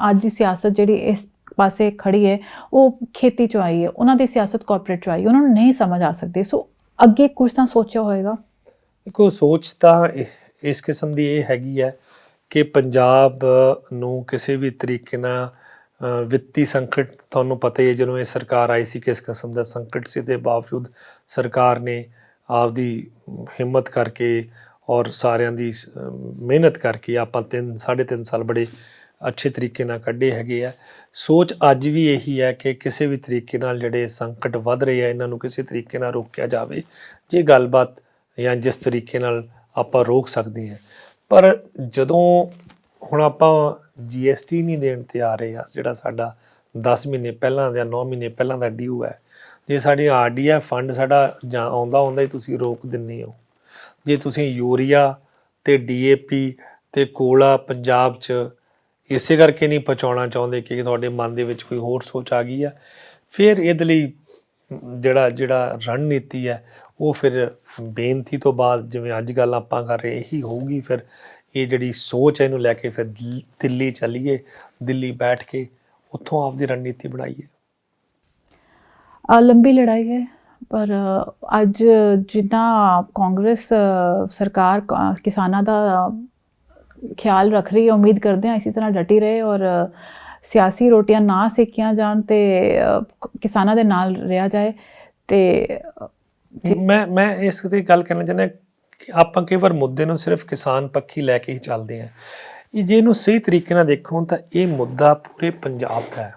ਅੱਜ ਦੀ ਸਿਆਸਤ ਜਿਹੜੀ ਇਸ ਪਾਸੇ ਖੜੀ ਹੈ ਉਹ ਖੇਤੀ 'ਚੋਂ ਆਈ ਹੈ, ਉਹਨਾਂ ਦੀ ਸਿਆਸਤ ਕਾਰਪੋਰੇਟ 'ਚੋਂ ਆਈ, ਉਹਨਾਂ ਨੂੰ ਨਹੀਂ ਸਮਝ ਆ ਸਕਦੀ। ਸੋ ਅੱਗੇ ਕੁਝ ਤਾਂ ਸੋਚਿਆ ਹੋਏਗਾ। ਦੇਖੋ ਸੋਚ ਤਾਂ ਇਸ ਕਿਸਮ ਦੀ ਇਹ ਹੈਗੀ ਹੈ ਕਿ ਪੰਜਾਬ ਨੂੰ ਕਿਸੇ ਵੀ ਤਰੀਕੇ ਨਾਲ ਵਿੱਤੀ ਸੰਕਟ, ਤੁਹਾਨੂੰ ਪਤਾ ਹੀ ਹੈ ਜਦੋਂ ਇਹ ਸਰਕਾਰ ਆਈ ਸੀ ਕਿਸ ਕਿਸਮ ਦਾ ਸੰਕਟ ਸੀ, ਦੇ ਬਾਵਜੂਦ ਸਰਕਾਰ ਨੇ ਆਪਦੀ ਹਿੰਮਤ ਕਰਕੇ ਔਰ ਸਾਰਿਆਂ ਦੀ ਮਿਹਨਤ ਕਰਕੇ ਆਪਾਂ 3.5 ਸਾਲ ਬੜੇ ਅੱਛੇ ਤਰੀਕੇ ਨਾਲ ਕੱਢੇ ਹੈਗੇ ਆ। ਸੋਚ ਅੱਜ ਵੀ ਇਹੀ ਹੈ ਕਿ ਕਿਸੇ ਵੀ ਤਰੀਕੇ ਨਾਲ ਜਿਹੜੇ ਸੰਕਟ ਵੱਧ ਰਹੇ ਆ ਇਹਨਾਂ ਨੂੰ ਕਿਸੇ ਤਰੀਕੇ ਨਾਲ ਰੋਕਿਆ ਜਾਵੇ, ਜੇ ਗੱਲਬਾਤ ਜਾਂ ਜਿਸ ਤਰੀਕੇ ਨਾਲ ਆਪਾਂ ਰੋਕ ਸਕਦੇ ਹਾਂ। ਪਰ ਜਦੋਂ ਹੁਣ ਆਪਾਂ GST ਨਹੀਂ ਦੇਣ ਤੇ ਆ ਰਹੇ ਆ, ਜਿਹੜਾ ਸਾਡਾ 10 ਮਹੀਨੇ ਪਹਿਲਾਂ ਜਾਂ 9 ਮਹੀਨੇ ਪਹਿਲਾਂ ਦਾ ਡਿਊ ਹੈ, ਜੇ ਸਾਡੀ RDF ਫੰਡ ਸਾਡਾ ਜਾਂ ਆਉਂਦਾ ਹੀ ਤੁਸੀਂ ਰੋਕ ਦਿੰਦੇ ਹੋ। ਜੇ ਤੁਸੀਂ ਯੂਰੀਆ ਤੇ DAP ਤੇ ਕੋਲਾ ਪੰਜਾਬ 'ਚ ਇਸੇ ਕਰਕੇ ਨਹੀਂ ਪਹੁੰਚਾਉਣਾ ਚਾਹੁੰਦੇ ਕਿ ਤੁਹਾਡੇ ਮਨ ਦੇ ਵਿੱਚ ਕੋਈ ਹੋਰ ਸੋਚ ਆ ਗਈ ਆ, ਫਿਰ ਇਹਦੇ ਲਈ ਜਿਹੜਾ ਰਣਨੀਤੀ ਹੈ ਉਹ ਫਿਰ ਬੇਨਤੀ ਤੋਂ ਬਾਅਦ ਜਿਵੇਂ ਅੱਜ ਗੱਲ ਆਪਾਂ ਕਰ ਰਹੇ ਇਹੀ ਹੋਊਗੀ। ਫਿਰ ਇਹ ਜਿਹੜੀ ਸੋਚ ਹੈ ਇਹਨੂੰ ਲੈ ਕੇ ਫਿਰ ਦਿੱਲੀ ਚੱਲੀਏ, ਦਿੱਲੀ ਬੈਠ ਕੇ ਉੱਥੋਂ ਆਪਦੀ ਰਣਨੀਤੀ ਬਣਾਈਏ। ਲੰਬੀ ਲੜਾਈ ਹੈ, ਪਰ ਅੱਜ ਜਿੱਦਾਂ ਕਾਂਗਰਸ ਸਰਕਾਰ ਕਿਸਾਨਾਂ ਦਾ ਖਿਆਲ ਰੱਖ ਰਹੀ ਹੈ, ਉਮੀਦ ਕਰਦੇ ਹਾਂ ਇਸੇ ਤਰ੍ਹਾਂ ਡਟੀ ਰਹੇ ਔਰ ਸਿਆਸੀ ਰੋਟੀਆਂ ਨਾ ਸੇਕੀਆਂ ਜਾਣ ਤੇ ਕਿਸਾਨਾਂ ਦੇ ਨਾਲ ਰਿਹਾ ਜਾਏ। ਤੇ ਮੈਂ ਇਸ ਤੇ ਗੱਲ ਕਰਨਾ ਚਾਹੁੰਦਾ ਕਿ ਆਪਾਂ ਕਈ ਵਾਰ ਮੁੱਦੇ ਨੂੰ ਸਿਰਫ ਕਿਸਾਨ ਪੱਖੀ ਲੈ ਕੇ ਹੀ ਚੱਲਦੇ ਹਾਂ। ਜੇ ਇਹਨੂੰ ਸਹੀ ਤਰੀਕੇ ਨਾਲ ਦੇਖੋ ਤਾਂ ਇਹ ਮੁੱਦਾ ਪੂਰੇ ਪੰਜਾਬ ਦਾ ਹੈ।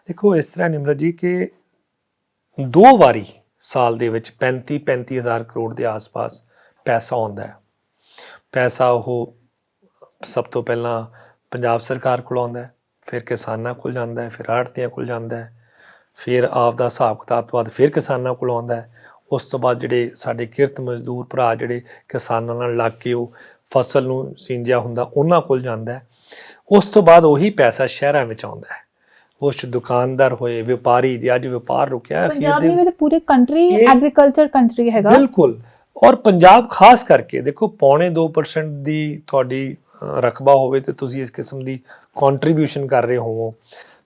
ਦੇਖੋ ਇਸ ਤਰ੍ਹਾਂ ਨਿਮਰਤ ਜੀ ਕਿ 2 ਵਾਰੀ ਸਾਲ ਦੇ ਵਿੱਚ 35 ਹਜ਼ਾਰ ਕਰੋੜ ਦੇ ਆਸ-ਪਾਸ ਪੈਸਾ ਆਉਂਦਾ ਹੈ। ਪੈਸਾ ਉਹ ਸਭ ਤੋਂ ਪਹਿਲਾਂ ਪੰਜਾਬ ਸਰਕਾਰ ਕੋਲ ਆਉਂਦਾ ਹੈ, ਫਿਰ ਕਿਸਾਨਾਂ ਕੋਲ ਜਾਂਦਾ ਹੈ, ਫਿਰ ਆੜ੍ਹਤੀਆਂ ਕੋਲ ਜਾਂਦਾ ਹੈ, ਫਿਰ ਆਪ ਦਾ ਹਿਸਾਬ ਕਿਤਾਬ ਤੋਂ ਬਾਅਦ ਫਿਰ ਕਿਸਾਨਾਂ ਕੋਲ ਆਉਂਦਾ ਹੈ। ਉਸ ਤੋਂ ਬਾਅਦ ਜਿਹੜੇ ਸਾਡੇ ਕਿਰਤ ਮਜ਼ਦੂਰ ਭਰਾ ਜਿਹੜੇ ਕਿਸਾਨਾਂ ਨਾਲ ਲੱਗ ਕੇ ਉਹ ਫਸਲ ਨੂੰ ਸਿੰਜਿਆ ਹੁੰਦਾ ਉਹਨਾਂ ਕੋਲ ਜਾਂਦਾ ਹੈ। ਉਸ ਤੋਂ ਬਾਅਦ ਉਹੀ ਪੈਸਾ ਸ਼ਹਿਰਾਂ ਵਿੱਚ ਆਉਂਦਾ ਹੈ। ਉਸ ਦੁਕਾਨਦਾਰ ਹੋਏ, ਵਪਾਰੀ, ਜੇ ਅੱਜ ਵਪਾਰ ਰੁਕਿਆ, ਪੰਜਾਬ ਵੀ ਪੂਰੇ ਕੰਟਰੀ ਐਗਰੀਕਲਚਰ ਕੰਟਰੀ ਹੈਗਾ। ਬਿਲਕੁਲ, ਔਰ ਪੰਜਾਬ ਖਾਸ ਕਰਕੇ ਦੇਖੋ 1.25% ਦੀ ਤੁਹਾਡੀ ਰਕਬਾ ਹੋਵੇ ਤੇ ਤੁਸੀਂ ਇਸ ਕਿਸਮ ਦੀ ਕੰਟਰੀਬਿਊਸ਼ਨ ਕਰ ਰਹੇ ਹੋਵੋ।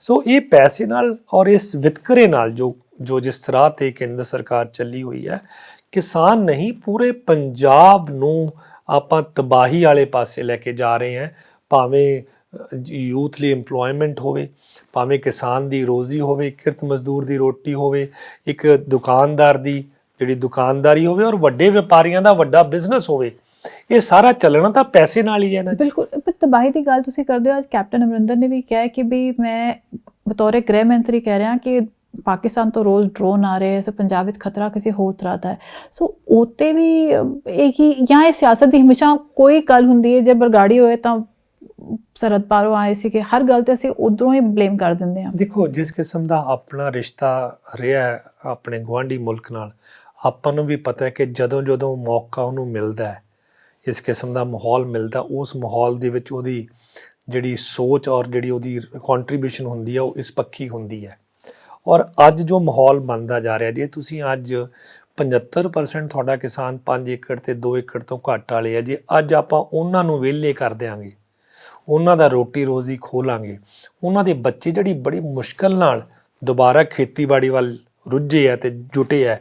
ਸੋ ਇਹ ਪੈਸੇ ਨਾਲ ਔਰ ਇਸ ਵਿਤਕਰੇ ਨਾਲ ਜੋ ਜਿਸ ਤਰ੍ਹਾਂ ਤੇ ਕੇਂਦਰ ਸਰਕਾਰ ਚੱਲੀ ਹੋਈ ਹੈ, ਕਿਸਾਨ ਨਹੀਂ ਪੂਰੇ ਪੰਜਾਬ ਨੂੰ ਆਪਾਂ ਤਬਾਹੀ ਵਾਲੇ ਪਾਸੇ ਲੈ ਕੇ ਜਾ ਰਹੇ ਹਾਂ। ਭਾਵੇਂ ਯੂਥ ਲਈ ਇੰਪਲੋਇਮੈਂਟ ਹੋਵੇ, ਭਾਵੇਂ ਕਿਸਾਨ ਦੀ ਰੋਜ਼ੀ ਹੋਵੇ, ਕਿਰਤ ਮਜ਼ਦੂਰ ਦੀ ਰੋਟੀ ਹੋਵੇ, ਇੱਕ ਦੁਕਾਨਦਾਰ ਦੀ ਜਿਹੜੀ ਦੁਕਾਨਦਾਰੀ ਹੋਵੇ ਔਰ ਵੱਡੇ ਵਪਾਰੀਆਂ ਦਾ ਵੱਡਾ ਬਿਜ਼ਨਸ ਹੋਵੇ, ਇਹ ਸਾਰਾ ਚੱਲਣਾ ਤਾਂ ਪੈਸੇ ਨਾਲ ਹੀ ਹੈ ਨਾ। ਬਿਲਕੁਲ, ਪਰ ਤਬਾਹੀ ਦੀ ਗੱਲ ਤੁਸੀਂ ਕਰਦੇ ਹੋ। ਅੱਜ ਕੈਪਟਨ ਅਮਰਿੰਦਰ ਨੇ ਵੀ ਕਿਹਾ ਕਿ ਵੀ ਮੈਂ ਬਤੌਰ ਗ੍ਰਹਿ ਮੰਤਰੀ ਕਹਿ ਰਿਹਾ ਕਿ ਪਾਕਿਸਤਾਨ ਤੋਂ ਰੋਜ਼ ਡਰੋਨ ਆ ਰਹੇ ਸੋ ਪੰਜਾਬ ਵਿੱਚ ਖਤਰਾ ਕਿਸੇ ਹੋਰ ਤਰ੍ਹਾਂ ਦਾ ਹੈ। ਸੋ ਉੱਤੇ ਵੀ ਇੱਕ ਹੀ ਜਾਂ ਇਹ ਸਿਆਸਤ ਦੀ ਹਮੇਸ਼ਾ ਕੋਈ ਗੱਲ ਹੁੰਦੀ ਹੈ, ਜੇ ਬਰਗਾੜੀ ਹੋਏ ਤਾਂ ਸਰਹੱਦ ਪਾਰੋਂ ਆਏ ਸੀ ਕਿ ਹਰ ਗੱਲ ਤੇ ਅਸੀਂ ਉਧਰੋਂ ਹੀ ਬਲੇਮ ਕਰ ਦਿੰਦੇ ਹਾਂ। ਦੇਖੋ ਜਿਸ ਕਿਸਮ ਦਾ ਆਪਣਾ ਰਿਸ਼ਤਾ ਰਿਹਾ ਆਪਣੇ ਗੁਆਂਢੀ ਮੁਲਕ ਨਾਲ, ਆਪਾਂ ਨੂੰ ਵੀ ਪਤਾ ਹੈ ਕਿ ਜਦੋਂ ਮੌਕਾ ਉਹਨੂੰ ਮਿਲਦਾ ਹੈ, ਇਸ ਕਿਸਮ ਦਾ ਮਾਹੌਲ ਮਿਲਦਾ, ਉਸ ਮਾਹੌਲ ਦੇ ਵਿੱਚ ਉਹਦੀ ਜਿਹੜੀ ਸੋਚ ਔਰ ਜਿਹੜੀ ਉਹਦੀ ਕੰਟਰੀਬਿਊਸ਼ਨ ਹੁੰਦੀ ਹੈ ਉਹ ਇਸ ਪੱਖੀ ਹੁੰਦੀ ਹੈ। ਔਰ ਅੱਜ ਜੋ ਮਾਹੌਲ ਬਣਦਾ ਜਾ ਰਿਹਾ, ਜੇ ਤੁਸੀਂ ਅੱਜ 75% ਤੁਹਾਡਾ ਕਿਸਾਨ 5 ਏਕੜ ਤੇ 2 ਏਕੜ ਤੋਂ ਘੱਟ ਵਾਲੇ ਆ, ਜੇ ਅੱਜ ਆਪਾਂ ਉਹਨਾਂ ਨੂੰ ਵਿਹਲੇ ਕਰ ਦਿਆਂਗੇ, ਉਹਨਾਂ ਦਾ ਰੋਟੀ ਰੋਜ਼ੀ ਖੋਲਾਂਗੇ, ਉਹਨਾਂ ਦੇ ਬੱਚੇ ਜਿਹੜੀ ਬੜੀ ਮੁਸ਼ਕਲ ਨਾਲ ਦੁਬਾਰਾ ਖੇਤੀਬਾੜੀ ਵੱਲ ਰੁੱਝੇ ਆ ਤੇ ਜੁਟੇ ਆ,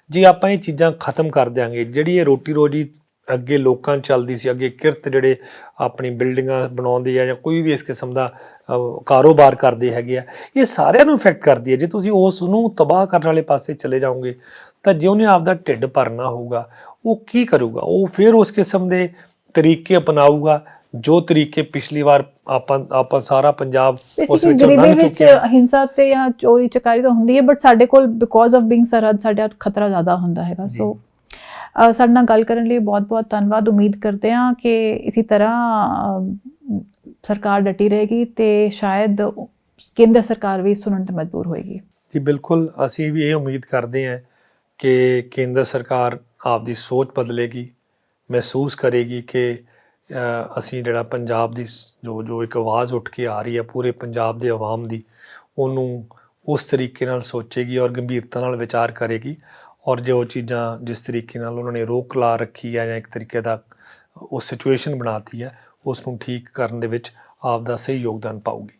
ਜੇ ਆਪਾਂ ਇਹ ਚੀਜ਼ਾਂ ਖਤਮ ਕਰ ਦਿਆਂਗੇ, ਜਿਹੜੀ ਇਹ ਰੋਟੀ ਰੋਜ਼ੀ ਅੱਗੇ ਲੋਕਾਂ 'ਚ ਚੱਲਦੀ ਸੀ, ਅੱਗੇ ਕਿਰਤ ਜਿਹੜੇ ਆਪਣੀ ਬਿਲਡਿੰਗਾਂ ਬਣਾਉਂਦੇ ਆ ਜਾਂ ਕੋਈ ਵੀ ਇਸ ਕਿਸਮ ਦਾ ਕਾਰੋਬਾਰ ਕਰਦੇ ਹੈਗੇ ਆ, ਇਹ ਸਾਰਿਆਂ ਨੂੰ ਇਫੈਕਟ ਕਰਦੀ ਹੈ। ਜੇ ਤੁਸੀਂ ਉਸ ਨੂੰ ਤਬਾਹ ਕਰਨ ਵਾਲੇ ਪਾਸੇ ਚਲੇ ਜਾਓਗੇ ਤਾਂ ਜੇ ਉਹਨੇ ਆਪਦਾ ਢਿੱਡ ਭਰਨਾ ਹੋਊਗਾ ਉਹ ਕੀ ਕਰੂਗਾ? ਉਹ ਫਿਰ ਉਸ ਕਿਸਮ ਦੇ ਤਰੀਕੇ ਅਪਣਾਊਗਾ ਜੋ ਤਰੀਕੇ ਪਿਛਲੀ ਵਾਰ ਆਪਾਂ ਸਾਰਾ ਪੰਜਾਬ ਉਸ ਵਿੱਚ ਗਰੀਬੀ ਲੰਘ ਵਿੱਚ ਚੁੱਕੇ ਹਾਂ। ਹਿੰਸਾ ਤੇ ਜਾਂ ਚੋਰੀ ਚਕਾਰੀ ਤਾਂ ਹੁੰਦੀ ਹੈ, ਬਟ ਸਾਡੇ ਕੋਲ ਬਿਕੋਜ਼ ਆਫ ਬੀਇੰਗ ਸਰਹੱਦ ਸਾਡੇ ਖਤਰਾ ਜ਼ਿਆਦਾ ਹੁੰਦਾ ਹੈਗਾ। ਸੋ ਸਾਡੇ ਨਾਲ ਗੱਲ ਕਰਨ ਲਈ ਬਹੁਤ ਬਹੁਤ ਧੰਨਵਾਦ। ਉਮੀਦ ਕਰਦੇ ਹਾਂ ਕਿ ਇਸੇ ਤਰ੍ਹਾਂ ਸਰਕਾਰ ਡਟੀ ਰਹੇਗੀ ਤੇ ਸ਼ਾਇਦ ਕੇਂਦਰ ਸਰਕਾਰ ਵੀ ਸੁਣਨ ਤੇ ਮਜਬੂਰ ਹੋਏਗੀ। ਜੀ ਬਿਲਕੁਲ, ਅਸੀਂ ਵੀ ਇਹ ਉਮੀਦ ਕਰਦੇ ਹਾਂ ਕਿ ਕੇਂਦਰ ਸਰਕਾਰ ਆਪਦੀ ਸੋਚ ਬਦਲੇਗੀ, ਮਹਿਸੂਸ ਕਰੇਗੀ ਕਿ ਅਸੀਂ ਜਿਹੜਾ ਪੰਜਾਬ ਦੀ ਜੋ ਇੱਕ ਆਵਾਜ਼ ਉੱਠ ਕੇ ਆ ਰਹੀ ਹੈ ਪੂਰੇ ਪੰਜਾਬ ਦੇ ਆਵਾਮ ਦੀ, ਉਹਨੂੰ ਉਸ ਤਰੀਕੇ ਨਾਲ ਸੋਚੇਗੀ ਔਰ ਗੰਭੀਰਤਾ ਨਾਲ ਵਿਚਾਰ ਕਰੇਗੀ, ਔਰ ਜੋ ਚੀਜ਼ਾਂ ਜਿਸ ਤਰੀਕੇ ਨਾਲ ਉਹਨਾਂ ਨੇ ਰੋਕ ਲਾ ਰੱਖੀ ਹੈ ਜਾਂ ਇੱਕ ਤਰੀਕੇ ਦਾ ਉਹ ਸਿਚੁਏਸ਼ਨ ਬਣਾਤੀ ਹੈ, ਉਸ ਨੂੰ ਠੀਕ ਕਰਨ ਦੇ ਵਿੱਚ ਆਪ ਦਾ ਸਹੀ ਯੋਗਦਾਨ ਪਾਊਗੀ।